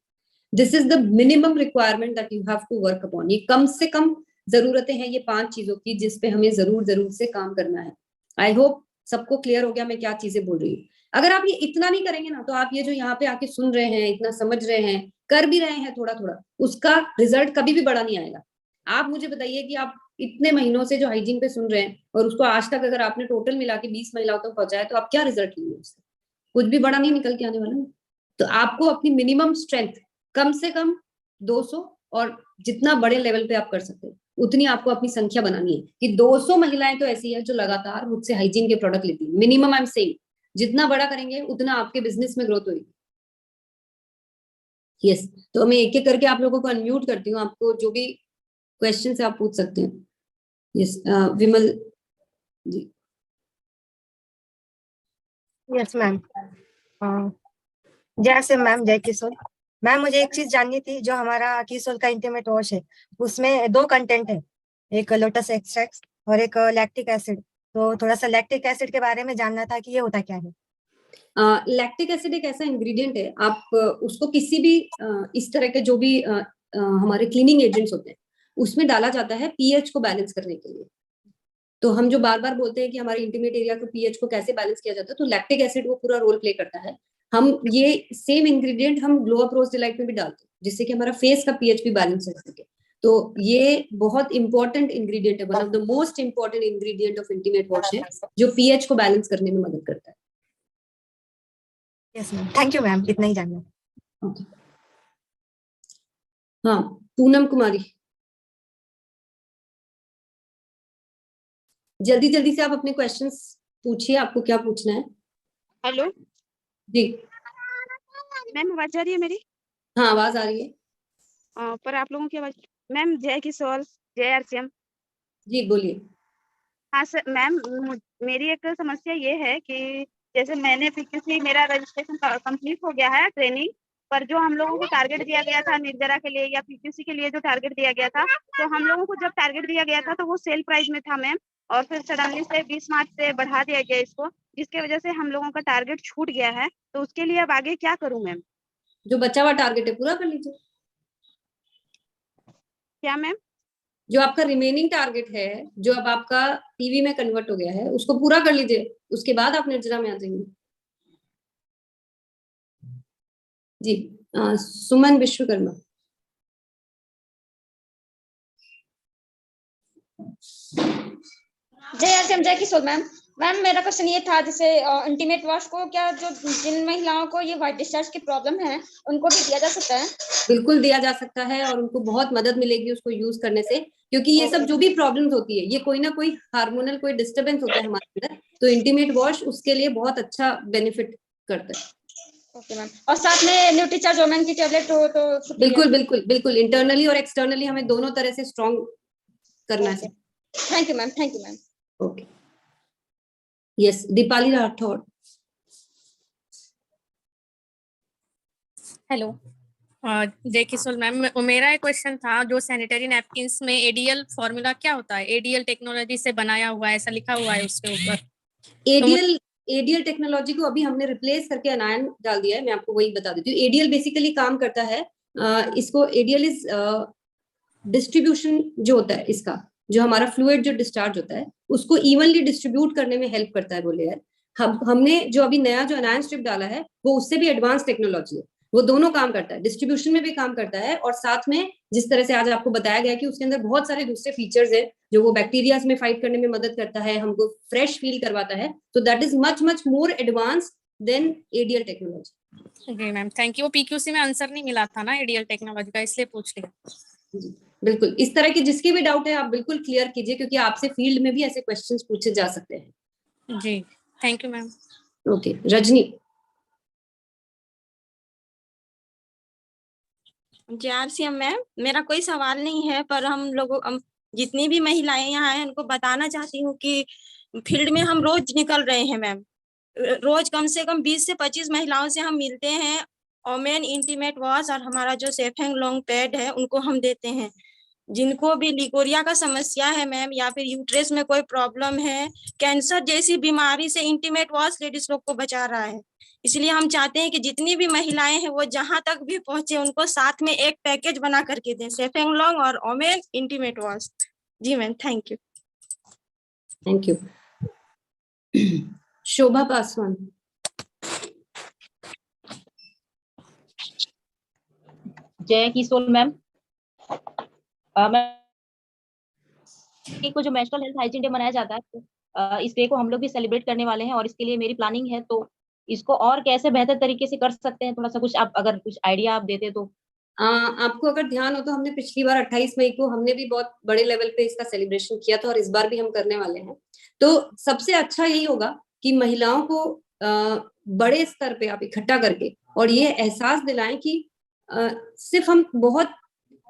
E: This is the minimum requirement that you have to work upon. ये कम से कम जरूरतें हैं ये 5 चीजों की, जिसपे हमें जरूर से काम करना है। आई होप सबको क्लियर हो गया मैं क्या चीजें बोल रही हूँ। अगर आप ये इतना नहीं करेंगे ना, तो आप ये जो यहाँ पे आके सुन रहे हैं, इतना समझ रहे हैं, कर भी रहे हैं थोड़ा थोड़ा, उसका रिजल्ट कभी भी बड़ा नहीं आएगा। आप मुझे बताइए कि आप इतने महीनों से जो हाइजीन पे सुन रहे हैं और उसको आज तक अगर आपने टोटल मिला के 20 महिलाओं तक पहुंचाया तो आप क्या रिजल्ट लेंगे उससे? कुछ भी बड़ा नहीं निकल के आने वाला ना। तो आपको अपनी मिनिमम स्ट्रेंथ कम से कम 200, और जितना बड़े लेवल पे आप कर सकते हैं उतनी आपको अपनी संख्या बनानी है कि 200 महिलाएं तो ऐसी है जो लगातार मुझसे हाइजीन के प्रोडक्ट लेती है। मिनिमम आई एम सेइंग, जितना बड़ा करेंगे उतना आपके बिजनेस में ग्रोथ होगी। यस, तो मैं एक एक करके आप लोगों को अनम्यूट करती हूँ, आपको जो भी क्वेश्चन है आप पूछ सकते हैं। Yes, Vimal ji.
C: Yes ma'am. जैसे मैम जय किशोर मैम, मुझे एक चीज जाननी थी। जो हमारा किशोर का इंटीमेट वॉश है उसमें 2 कंटेंट है, एक लोटस एक्सट्रैक्ट और एक लैक्टिक एसिड। तो थोड़ा सा लैक्टिक एसिड के बारे में जानना था कि ये होता क्या है।
E: लैक्टिक एसिड एक ऐसा इंग्रेडिएंट है, आप उसको किसी भी इस तरह के जो भी हमारे क्लीनिंग एजेंट्स होते हैं उसमें डाला जाता है पीएच को बैलेंस करने के लिए। तो हम जो बार बार बोलते हैं कि हमारे इंटीमेट एरिया को पीएच को कैसे बैलेंस किया जाता है, तो लैक्टिक एसिड वो पूरा रोल प्ले करता है। हम ये सेम इंग्रेडिएंट हम ग्लो अप रोज डिलाइट में भी डालते हैं, जिससे कि हमारा फेस का पीएच भी बैलेंस रह सके। तो ये बहुत इंपॉर्टेंट इंग्रेडिएंट है, one of the most important ingredient of intimate wash है, जो पीएच को बैलेंस करने में मदद करता है।
C: Yes ma'am, thank you ma'am, इतना ही जानना।
E: Okay. हाँ, पूनम कुमारी, जल्दी जल्दी से आप अपने क्वेश्चंस पूछिए, आपको क्या पूछना है।
D: हेलो
E: जी
D: मैम, आवाज आ रही है मेरी?
E: हाँ, आवाज आ रही है।
D: पर आप लोगों की आवाज। मैम जय किशोर, जय आरसीएम।
E: जी बोलिए।
D: हाँ सर मैम, मेरी एक समस्या ये है कि जैसे मैंने पीक्यूसी मेरा रजिस्ट्रेशन कंप्लीट हो गया है ट्रेनिंग, पर जो हम लोगों को टारगेट दिया गया था निर्जरा के लिए या पीक्यूसी के लिए जो टारगेट दिया गया था, तो हम लोगों को जब टारगेट दिया गया था तो वो सेल प्राइस में था मैम, और फिर सडनली से 20 मार्च से बढ़ा दिया गया इसको, जिसके वजह से हम लोगों का टारगेट छूट गया है। तो उसके लिए अब आगे क्या करूं मैम?
E: जो बचा हुआ टारगेट है पूरा कर लीजिए।
D: क्या मैम?
E: जो आपका रिमेनिंग टारगेट है, जो अब आपका टीवी में कन्वर्ट हो गया है, उसको पूरा कर लीजिए, उसके बाद आप निर्जरा में आ जाएंगे। जी सुमन विश्वकर्मा।
F: जय आरसीएम, जय किशोर मैम। मैम मेरा क्वेश्चन ये था, जैसे इंटीमेट वॉश को क्या जो जिन महिलाओं को ये व्हाइट डिस्चार्ज की प्रॉब्लम है उनको भी दिया जा सकता है?
E: बिल्कुल दिया जा सकता है, और उनको बहुत मदद मिलेगी उसको यूज करने से, क्योंकि ये सब जो भी प्रॉब्लम्स होती है ये कोई ना कोई हार्मोनल कोई डिस्टर्बेंस होता है हमारे अंदर, तो इंटीमेट वॉश उसके लिए बहुत अच्छा बेनिफिट करता है।
F: ओके मैम, और साथ में न्यूट्रीचार्ज वोमेन की टैबलेट हो तो
E: बिल्कुल बिल्कुल बिल्कुल, इंटरनली और एक्सटर्नली हमें दोनों तरह से स्ट्रॉन्ग करना है।
F: Thank you ma'am, thank you ma'am.
E: Okay, yes, Deepali Rathore.
G: Hello जय किशोर मैम, मेरा एक क्वेश्चन था, जो सैनिटरी नैपकिन्स में एडीएल फॉर्मूला क्या होता है? एडीएल टेक्नोलॉजी से बनाया हुआ है ऐसा लिखा हुआ है उसके ऊपर।
E: एडीएल टेक्नोलॉजी को अभी हमने रिप्लेस करके अनायन डाल दिया है, मैं आपको वही बता देती हूँ। एडीएल बेसिकली काम करता है, इसको एडीएल इज डिस्ट्रीब्यूशन जो होता है इसका, जो हमारा फ्लूइड जो डिस्चार्ज होता है उसको इवनली डिस्ट्रीब्यूट करने में हेल्प करता है वो लेयर। हमने जो अभी नया जो एनायन स्ट्रिप डाला है वो उससे भी एडवांस टेक्नोलॉजी है, वो दोनों काम करता है, डिस्ट्रीब्यूशन में भी काम करता है, और साथ में जिस तरह से आज आपको बताया गया कि उसके अंदर बहुत सारे दूसरे फीचर्स हैं जो वो बैक्टीरिया में फाइट करने में मदद करता है, हमको फ्रेश फील करवाता है, तो that is much much more advance than ADL technology.
G: जी मैम, थैंक यू। पीक्यूसी में आंसर नहीं मिला था ना एडीएल टेक्नोलॉजी का, इसलिए पूछ लिया।
E: बिल्कुल, इस तरह के जिसके भी डाउट है आप बिल्कुल क्लियर कीजिए, क्योंकि आपसे फील्ड में भी ऐसे क्वेश्चंस पूछे जा सकते हैं।
G: जी thank you ma'am.
E: Okay, Rajni.
H: JRCM ma'am, मेरा कोई सवाल नहीं है, पर हम जितनी भी महिलाएं यहाँ हैं उनको बताना चाहती हूँ कि फील्ड में हम रोज निकल रहे हैं मैम, रोज कम से कम 20 से 25 महिलाओं से हम मिलते हैं। ओमेन इंटीमेट वॉश और हमारा जो सेफेंग लॉन्ग पैड है उनको हम देते हैं। जिनको भी लिकोरिया का समस्या है मैम, या फिर यूट्रस में कोई प्रॉब्लम है, कैंसर जैसी बीमारी से इंटीमेट वॉश लेडीज लोग को बचा रहा है। इसलिए हम चाहते हैं कि जितनी भी महिलाएं हैं वो जहां तक भी पहुंचे उनको साथ में एक पैकेज बना करके दें, सेफेंग लॉन्ग और ओमेन इंटीमेट वॉश। जी ma'am, thank you.
E: Thank you. Shobha Paswan.
I: जय किशोर मैम, को जो नेशनल हेल्थ हाइजीन डे मनाया जाता है, तो इस डे को हम लोग भी सेलिब्रेट करने वाले हैं और इसके लिए मेरी प्लानिंग है, तो इसको और कैसे बेहतर तरीके से कर सकते हैं, थोड़ा सा कुछ आप अगर कुछ आइडिया आप देते तो।
E: आपको अगर ध्यान हो तो हमने पिछली बार 28 मई को हमने भी बहुत बड़े लेवल पे इसका सेलिब्रेशन किया था और इस बार भी हम करने वाले हैं। तो सबसे अच्छा यही होगा कि महिलाओं को बड़े स्तर पे आप इकट्ठा करके और ये एहसास दिलाएं कि सिर्फ हम बहुत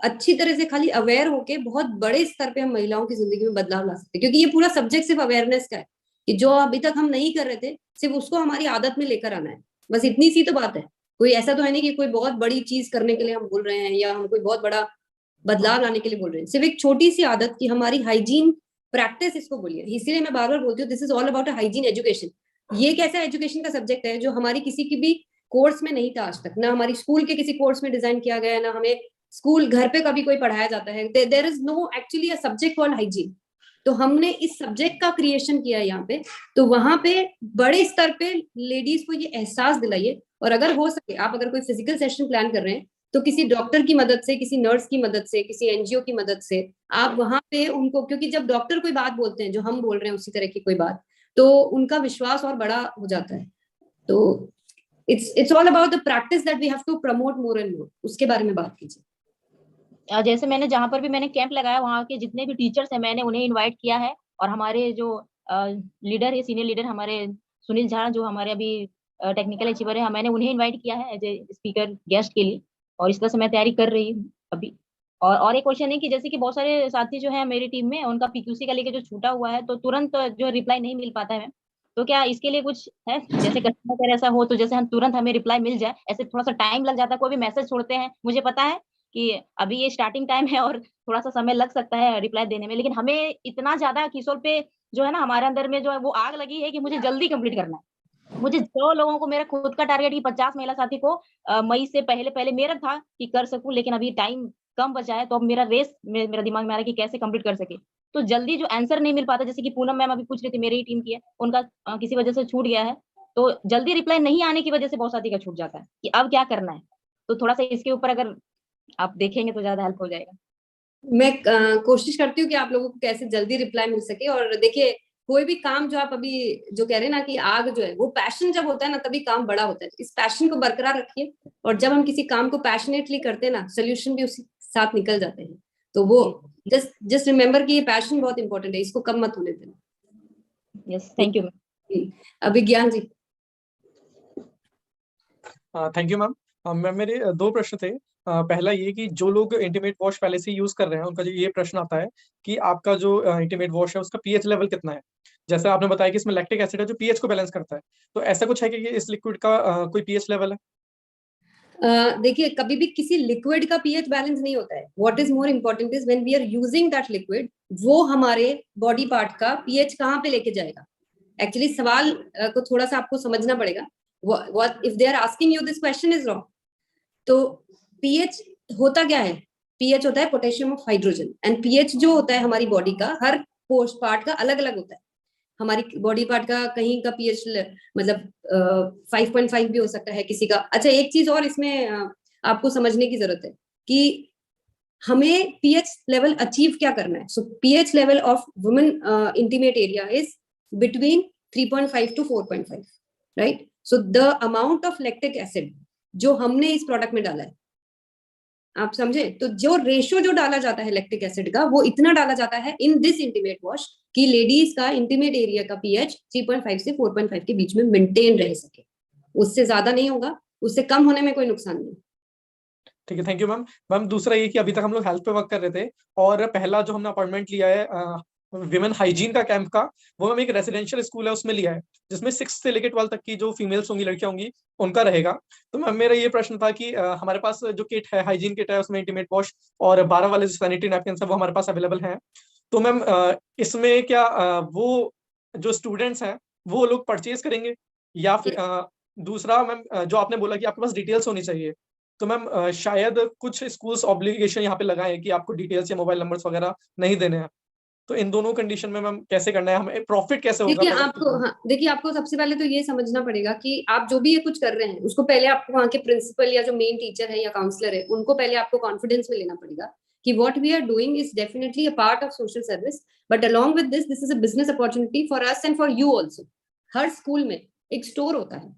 E: अच्छी तरह से खाली अवेयर होके बहुत बड़े स्तर पे हम महिलाओं की जिंदगी में बदलाव ला सकते हैं, क्योंकि ये पूरा सब्जेक्ट सिर्फ अवेयरनेस का है कि जो अभी तक हम नहीं कर रहे थे सिर्फ उसको हमारी आदत में लेकर आना है, बस इतनी सी तो बात है। कोई ऐसा तो है नहीं कि कोई बहुत बड़ी चीज करने के लिए हम बोल रहे हैं या हम कोई बहुत बड़ा बदलाव लाने के लिए बोल रहे हैं, सिर्फ एक छोटी सी आदत की हमारी हाइजीन प्रैक्टिस, इसको बोलिए। इसीलिए मैं बार बार बोलती हूँ this is all about hygiene education. ये कैसा एजुकेशन का सब्जेक्ट है जो हमारी किसी की भी कोर्स में नहीं था आज तक, ना हमारी स्कूल के किसी कोर्स में डिजाइन किया गया है, ना हमें स्कूल घर पे कभी कोई पढ़ाया जाता है। There is no actually a subject called hygiene. तो हमने इस सब्जेक्ट का क्रिएशन किया यहाँ पे, तो वहां पे बड़े स्तर पे लेडीज को ये एहसास दिलाइए। और अगर हो सके आप अगर कोई फिजिकल सेशन प्लान कर रहे हैं तो किसी डॉक्टर की मदद से, किसी नर्स की मदद से, किसी एनजीओ की मदद से आप वहां पे उनको, क्योंकि जब डॉक्टर कोई बात बोलते हैं जो हम बोल रहे हैं उसी तरह की कोई बात, तो उनका विश्वास और बड़ा हो जाता है। तो it's all about the practice that we have to promote more and more. उसके बारे में बात कीजिए।
I: जैसे मैंने जहाँ पर भी मैंने कैंप लगाया वहाँ के जितने भी टीचर्स हैं मैंने उन्हें इनवाइट किया है, और हमारे जो लीडर है, सीनियर लीडर हमारे सुनील झा जो हमारे अभी टेक्निकल अचीवर है, मैंने उन्हें इनवाइट किया है एज ए स्पीकर गेस्ट के लिए, और इस तरह से मैं तैयारी कर रही हूँ अभी। और एक क्वेश्चन है कि जैसे कि बहुत सारे साथी जो है मेरी टीम में उनका पीक्यूसी का लेके जो छूटा हुआ है तो तुरंत जो रिप्लाई नहीं मिल पाता है, तो क्या इसके लिए कुछ है? जैसे कस्टमर केयर ऐसा हो तो जैसे हम तुरंत हमें रिप्लाई मिल जाए, ऐसे थोड़ा सा टाइम लग जाता है, कोई भी मैसेज छोड़ते हैं, मुझे पता है कि अभी ये स्टार्टिंग टाइम है और थोड़ा सा समय लग सकता है रिप्लाई देने में, लेकिन हमें इतना ज्यादा किशोर पे जो है ना हमारे अंदर में जो है वो आग लगी है कि मुझे जल्दी कंप्लीट करना है। मुझे 100 लोगों को, मेरा खुद का टारगेट कि 50 महिला साथी को मई से पहले मेरा था कि कर सकूं, लेकिन अभी टाइम कम बचा है, तो अब मेरा रेस मेरा दिमाग में आ रहा है कि कैसे कंप्लीट कर सके। तो जल्दी जो आंसर नहीं मिल पाता, जैसे कि पूनम मैम अभी पूछ रही थी, मेरी ही टीम की है, उनका किसी वजह से छूट गया है, तो जल्दी रिप्लाई नहीं आने की वजह से बहुत साथी का छूट जाता है कि अब क्या करना है। तो थोड़ा सा इसके ऊपर अगर आप देखेंगे तो ज्यादा हेल्प हो जाएगा।
E: मैं कोशिश करती हूँ कि आप लोगों को कैसे जल्दी रिप्लाई मिल सके। और देखिए कोई भी काम जो आप अभी जो कह रहे हैं ना कि आग जो है वो पैशन जब होता है ना तभी काम बड़ा होता है। इस पैशन को बरकरार रखिए, और जब हम किसी काम को पैशनेटली करते हैं ना सोल्यूशन भी उसी साथ निकल जाते हैं। तो वो जस्ट रिमेम्बर कि ये पैशन बहुत इंपॉर्टेंट है, इसको कम मत होने देना।
I: Yes, thank you ma'am.
E: Abhigyan ji.
J: Thank you ma'am. Ma'am मेरे 2 प्रश्न थे। पहला ये कि जो लोग इंटीमेट वॉश पहले से यूज कर रहे हैं उनका जो ये प्रश्न आता है कि आपका जो इंटीमेट वॉश है उसका पीएच लेवल कितना है। जैसे आपने बताया कि इसमें लैक्टिक एसिड है जो पीएच को बैलेंस करता है, तो ऐसा कुछ है कि ये इस लिक्विड का कोई पीएच लेवल है?
E: देखिए कभी भी किसी लिक्विड का पीएच बैलेंस नहीं होता है। What is more important is when we are using that liquid, वो हमारे बॉडी पार्ट का पीएच कहाँ पे लेके जाएगा। एक्चुअली सवाल को थोड़ा सा आपको समझना पड़ेगा। What if they are asking you this question is wrong। तो पीएच होता क्या है? पीएच होता है potassium of hydrogen, and pH जो होता है हमारी बॉडी का हर पोस्ट पार्ट का अलग अलग होता है। हमारी बॉडी पार्ट का कहीं का पीएच मतलब 5.5 भी हो सकता है किसी का। अच्छा, एक चीज और इसमें आपको समझने की जरूरत है कि हमें पीएच लेवल अचीव क्या करना है। सो pH level of women intimate area is between 3.5 to 4.5, right. So the amount of lactic acid जो हमने इस प्रोडक्ट में डाला है, आप समझे, तो जो रेशो जो डाला जाता है लैक्टिक एसिड का, वो इतना डाला जाता है इन दिस इंटीमेट वॉश कि लेडीज का इंटीमेट एरिया का पीएच 3.5 से 4.5 के बीच में मेंटेन रह सके। उससे ज्यादा नहीं होगा, उससे कम होने में कोई नुकसान नहीं।
J: ठीक है, थैंक यू मैम। मैम दूसरा ये कि अभी तक हम लोग हेल्थ पे वर्क कर रहे थे, और पहला जो हमने अपॉइंटमेंट लिया है विमेन हाइजीन का कैंप का, वो हम एक रेसिडेंशियल स्कूल है उसमें लिया है, जिसमें 6 से लेकर 12 तक की जो फीमेल्स होंगी, लड़कियां होंगी, उनका रहेगा। तो मैम मेरा ये प्रश्न था कि हमारे पास जो किट है, हाइजीन किट है, उसमें इंटीमेट वॉश और 12 वाले जो सैनिटरी नैपकिन है वो हमारे पास अवेलेबल हैं। तो मैम इसमें क्या वो जो स्टूडेंट्स हैं वो लोग परचेज करेंगे, या फिर दूसरा मैम जो आपने बोला कि आपके पास डिटेल्स होनी चाहिए, तो मैम शायद कुछ स्कूल्स ऑब्लिगेशन यहाँ पे लगाए हैं कि आपको डिटेल्स या मोबाइल नंबर्स वगैरह नहीं देने हैं। तो इन दोनों कंडीशन में मैम कैसे करना है, हमें प्रॉफिट कैसे होगा?
E: देखिए आपको, हाँ देखिए, आपको सबसे पहले तो ये समझना पड़ेगा कि आप जो भी ये कुछ कर रहे हैं उसको पहले आपको वहाँ के प्रिंसिपल या जो मेन टीचर है या काउंसलर है उनको पहले आपको कॉन्फिडेंस में लेना पड़ेगा कि what we are doing is definitely a part of social service, but along with this is a business opportunity for us and for you also. हर स्कूल में एक स्टोर होता है,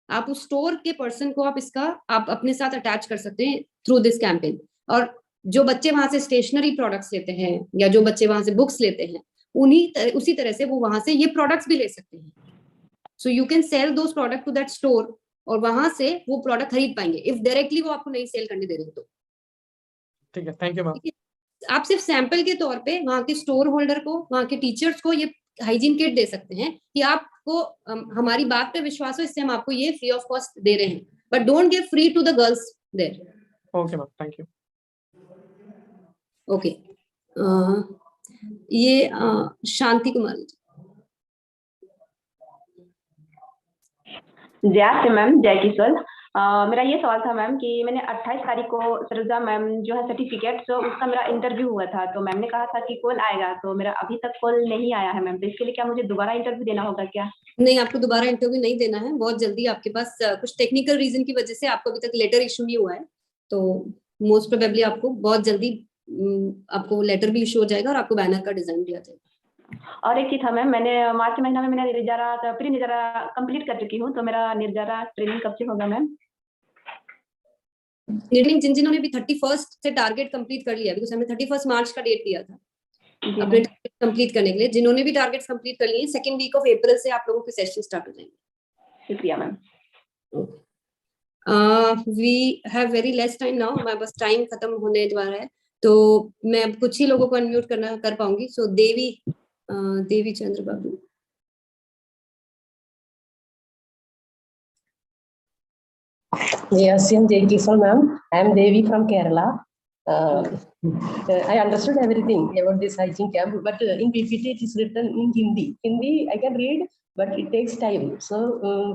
E: आप उस स्टोर के पर्सन को आप अपने साथ अटैच कर सकते हैं थ्रू दिस कैंपेन। और जो बच्चे वहां से स्टेशनरी प्रोडक्ट्स लेते हैं या जो बच्चे वहां से बुक्स लेते हैं, उसी तरह से वो वहां से ये प्रोडक्ट्स भी ले सकते हैं। So you can sell those product to that store, और वहां से वो प्रोडक्ट खरीद पाएंगे इफ डायरेक्टली वो आपको नहीं सेल करने दे रहे तो।
J: ठीक है, थैंक यू मैम।
E: आप सिर्फ सैंपल के तौर पे वहां के स्टोर होल्डर को, वहां के टीचर्स को ये हाइजीन किट दे सकते हैं कि आपको हमारी बात पे विश्वास हो, इससे हम आपको ये फ्री ऑफ कॉस्ट दे रहे हैं, but don't give free to the girls there.
J: Okay ma'am, thank you.
E: Okay, ये शांति कुमारी जी।
K: जय मैम, जय किशोर। मेरा ये सवाल था मैम कि मैंने 28 तारीख को सरोजा मैम जो है सर्टिफिकेट, तो उसका मेरा इंटरव्यू हुआ था, तो मैम ने कहा था कि कॉल आएगा, तो मेरा अभी तक कॉल नहीं आया है मैम, तो इसके लिए क्या मुझे दोबारा इंटरव्यू देना होगा क्या?
E: नहीं, आपको दोबारा इंटरव्यू नहीं देना है, बहुत जल्दी आपके पास कुछ टेक्निकल रीजन की वजह से आपको अभी तक लेटर इशू नहीं हुआ है, तो मोस्ट प्रोबेबली आपको बहुत जल्दी आपको लेटर भी इशू हो जाएगा और आपको बैनर का डिजाइन दिया जाएगा।
K: और एक चीज था मैम, मैंने मार्च महीना में मैंने निर्जरा प्री निर्जरा कंप्लीट कर चुकी हूँ, तो मेरा निर्जरा ट्रेनिंग कब से होगा मैम?
E: ट्रेनिंग जिन्होंने भी 31 से टारगेट कंप्लीट कर लिया, बिकॉज़ हमने 31 मार्च का डेट दिया था अपने टारगेट कंप्लीट करने के लिए, जिन्होंने भी टारगेट्स कंप्लीट कर लिए, सेकंड वीक ऑफ अप्रैल से आप लोगों के सेशन स्टार्ट हो जाएंगे।
K: शुक्रिया ma'am.
E: We have very less time now, हमारे पास टाइम खत्म होने वाला है, तो मैं कुछ ही लोगों को अनम्यूट कर पाऊंगी। सो देवी चंद्र बाबू।
L: Yes, thank you, ma'am. I am Devi from Kerala. I understood everything about this hygiene camp, but in PPT it is written in Hindi. Hindi I can read, but it takes time. So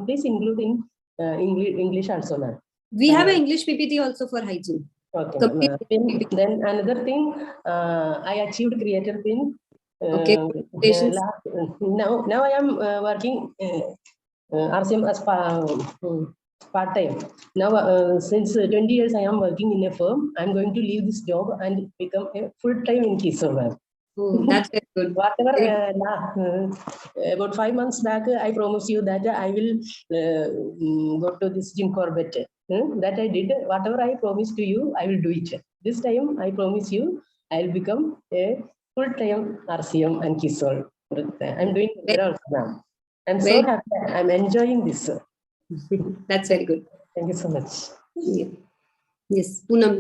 L: please include in English also, ma'am.
E: We have an English PPT also for hygiene.
L: Okay. Then another thing, I achieved creator pin.
E: Okay.
L: Now I am working RCM as part-time. Now, since 20 years I am working in a firm, I am going to leave this job and become a full-time in Kisor, ma'am.
E: Oh, that's very good.
L: Whatever, about 5 months back, I promised you that I will go to this Jim Corbett. That I did. Whatever I promised to you, I will do it. This time, I promise you, I will become a full-time RCM and Kisor. I am doing it also, ma'am. I'm so happy. I'm enjoying this.
E: That's very good.
L: Thank you so much.
E: Yeah. Yes, Poonam.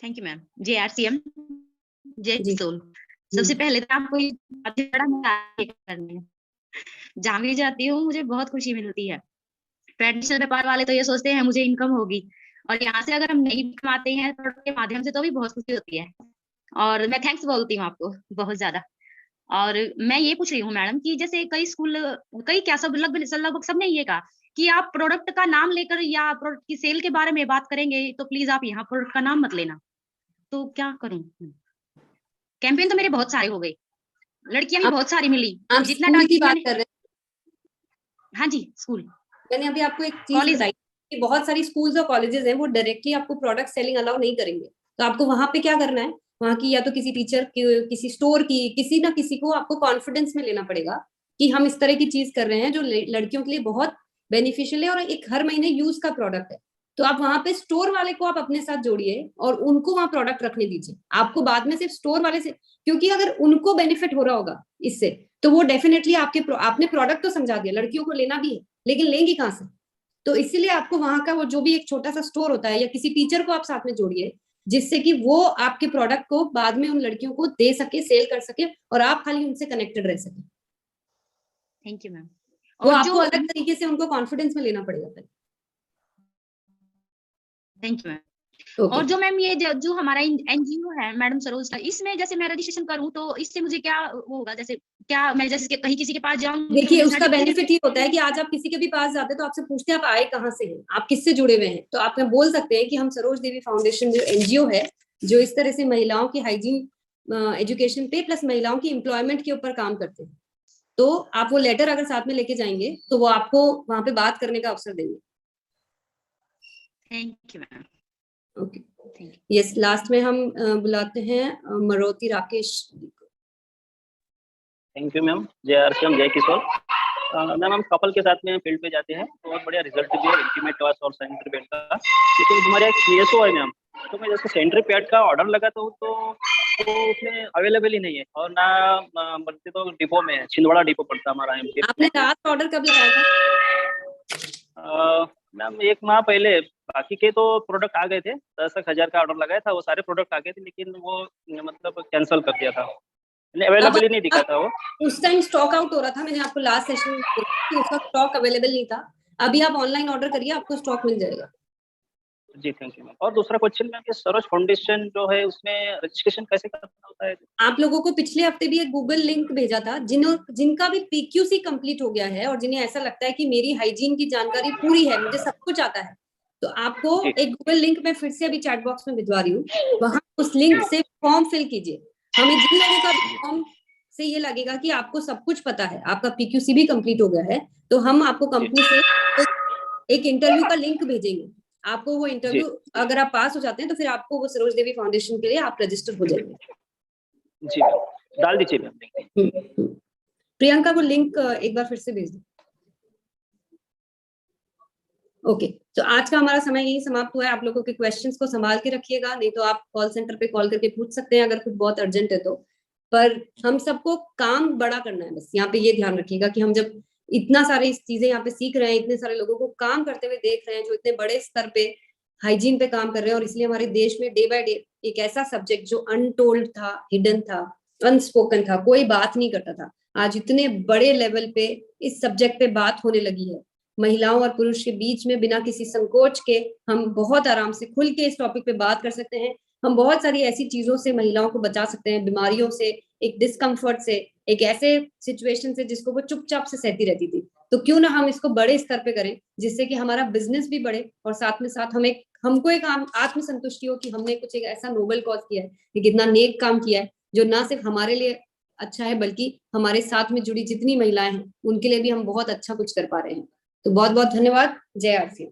M: Thank you ma'am. JRCM, जय किशोर। सबसे पहले तो आपको करनी है, जहाँ भी जाती हूँ मुझे बहुत खुशी मिलती है। ट्रेडिशनल व्यापार वाले तो ये सोचते हैं मुझे इनकम होगी, और यहाँ से अगर हम नहीं कमाते हैं प्रोडक्ट के माध्यम से तो भी बहुत खुशी होती है, और मैं थैंक्स बोलती हूँ आपको बहुत ज्यादा। और मैं ये पूछ रही हूँ मैडम कि जैसे कई स्कूल, कई क्या सब लगभग सबने ये कहा कि आप प्रोडक्ट का नाम लेकर या प्रोडक्ट की सेल के बारे में बात करेंगे तो प्लीज आप यहाँ प्रोडक्ट का नाम मत लेना, तो क्या करूं? कैंपेन तो मेरे बहुत सारे हो गए, लड़कियां भी बहुत सारी मिली,
E: आप
M: जितना
E: स्कूल की
M: टारगेट
E: बात कर रहे हैं?
M: हाँ जी, स्कूल
E: मैंने अभी आपको एक चीज
M: कॉलेज
E: बताई कि बहुत सारी स्कूल्स और कॉलेजेस हैं, वो डायरेक्टली आपको प्रोडक्ट सेलिंग अलाउ नहीं करेंगे। तो आपको वहां पे क्या करना है, वहां की या तो किसी टीचर की, किसी स्टोर की, किसी ना किसी को आपको कॉन्फिडेंस में लेना पड़ेगा कि हम इस तरह की चीज कर रहे हैं जो लड़कियों के लिए बहुत बेनिफिशियल है और एक हर महीने यूज का प्रोडक्ट है। तो आप वहां पे स्टोर वाले को आप अपने साथ जोड़िए और उनको वहां प्रोडक्ट रखने दीजिए। आपको बाद में सिर्फ स्टोर वाले से, क्योंकि अगर उनको बेनिफिट हो रहा होगा इससे, तो वो डेफिनेटली आपने प्रोडक्ट तो समझा दिया, लड़कियों को लेना भी है, लेकिन लेंगी कहाँ से? तो इसीलिए आपको वहां का वो जो भी एक छोटा सा स्टोर होता है या किसी टीचर को आप साथ में जोड़िए, जिससे कि वो आपके प्रोडक्ट को बाद में उन लड़कियों को दे सके, सेल कर सके और आप खाली उनसे कनेक्टेड रह सके।
M: Thank you ma'am.
E: वो
M: और
E: आपको
M: जो
E: अलग तरीके से उनको कॉन्फिडेंस में लेना पड़ेगा पहले।
M: Thank you ma'am. और जो मैम ये जो हमारा एनजीओ है मैडम सरोज का, इसमें जैसे मैं रजिस्ट्रेशन करूं तो इससे मुझे क्या होगा? जैसे क्या मैं जैसे कहीं किसी के पास जाऊं?
E: देखिए, उसका बेनिफिट ये होता है कि आज आप किसी के भी पास जाते हैं तो आपसे पूछते हैं आप आए कहाँ से हैं, आप किससे जुड़े हुए हैं। तो आप बोल सकते हैं कि हम सरोज देवी फाउंडेशन जो एनजीओ है, जो इस तरह से महिलाओं की हाइजीन एजुकेशन पे प्लस महिलाओं की एम्प्लॉयमेंट के ऊपर काम करते हैं। तो आप वो लेटर अगर साथ में लेके जाएंगे तो वो आपको वहां पे बात करने का अवसर देंगे।
M: Thank you ma'am.
E: Okay, yes, last में हम बुलाते हैं Maroti Rakesh.
N: Thank you ma'am. जय आरसीएम, जय किशोर। मैम हम कपल के साथ में फील्ड पे जाते हैं तो बहुत बढ़िया रिजल्ट भी है इंटीमेट वॉश और सैनिटरी पैड का। लेकिन हमारे एक सीएसओ है मैम, तो मैं जैसे सैनिटरी पैड का ऑर्डर लगाता हूँ तो उसमें अवेलेबल ही नहीं है और ना बढ़ते तो डिपो में है, छिंदवाड़ा डिपो पड़ता है हमारा एमपी।
E: आपने लास्ट ऑर्डर कब लगाया था?
N: मैम 1 माह पहले। बाकी के तो प्रोडक्ट आ गए थे, 10,000 का ऑर्डर लगाया था, वो सारे प्रोडक्ट आ गए थे, लेकिन वो मतलब कैंसिल कर दिया था, अवेलेबल ही नहीं दिखा था वो।
E: उस टाइम स्टॉक आउट हो रहा था, मैंने आपको लास्ट सेशन में कि उसका स्टॉक अवेलेबल नहीं था। अभी आप ऑनलाइन ऑर्डर करिए, आपको स्टॉक मिल जाएगा।
N: जी थैंक यू मैम। और दूसरा क्वेश्चन मैम, सरोज फाउंडेशन जो है उसमें रजिस्ट्रेशन कैसे करना होता है?
E: आप लोगों को पिछले हफ्ते भी एक गूगल लिंक भेजा था, जिनका भी पीक्यूसी कंप्लीट हो गया है और जिन्हें ऐसा लगता है कि मेरी हाइजीन की जानकारी पूरी है, मुझे सब कुछ आता है, तो आपको एक गूगल लिंक मैं फिर से अभी चैट बॉक्स में भिजवा रही हूँ, वहां उस लिंक से फॉर्म फिल कीजिए। हमें जिन लोगों का फॉर्म से ये लगेगा कि आपको सब कुछ पता है, आपका पीक्यूसी भी कंप्लीट हो गया है, तो हम आपको कंपनी से एक इंटरव्यू का लिंक भेजेंगे। आपको वो इंटरव्यू अगर आप पास हो जाते हैं तो फिर आपको वो सरोज देवी फाउंडेशन के लिए आप रजिस्टर हो जाएंगे।
N: जी डाल दीजिए मैम।
E: प्रियंका को लिंक एक बार फिर से भेज दो। ओके, तो आज का हमारा समय यही समाप्त हुआ है। आप लोगों के क्वेश्चंस को संभाल के रखिएगा, नहीं तो आप कॉल सेंटर पे कॉल करके पूछ सकते हैं अगर कुछ बहुत अर्जेंट है तो। पर हम सबको काम बड़ा करना है, बस यहाँ पे ये ध्यान रखिएगा कि हम जब इतना सारे चीजें यहाँ पे सीख रहे हैं, इतने सारे लोगों को काम करते हुए देख रहे हैं जो इतने बड़े स्तर पे हाइजीन पे काम कर रहे हैं, और इसलिए हमारे देश में डे बाय डे एक ऐसा सब्जेक्ट जो अनटोल्ड था, हिडन था, अनस्पोकन था, कोई बात नहीं करता था, आज इतने बड़े लेवल पे इस सब्जेक्ट पे बात होने लगी है। महिलाओं और पुरुष के बीच में बिना किसी संकोच के हम बहुत आराम से खुल के इस टॉपिक पे बात कर सकते हैं। हम बहुत सारी ऐसी चीजों से महिलाओं को बचा सकते हैं, बीमारियों से, एक डिस्कम्फर्ट से, एक ऐसे सिचुएशन से जिसको वो चुपचाप से सहती रहती थी। तो क्यों ना हम इसको बड़े स्तर पे करें, जिससे कि हमारा बिजनेस भी बढ़े और साथ में साथ हमको एक आत्मसंतुष्टि हो कि हमने कुछ एक ऐसा नोबल कॉज किया है, एक इतना नेक काम किया है जो ना सिर्फ हमारे लिए अच्छा है बल्कि हमारे साथ में जुड़ी जितनी महिलाएं हैं उनके लिए भी हम बहुत अच्छा कुछ कर पा रहे हैं। तो बहुत बहुत धन्यवाद। जय आरसीएम।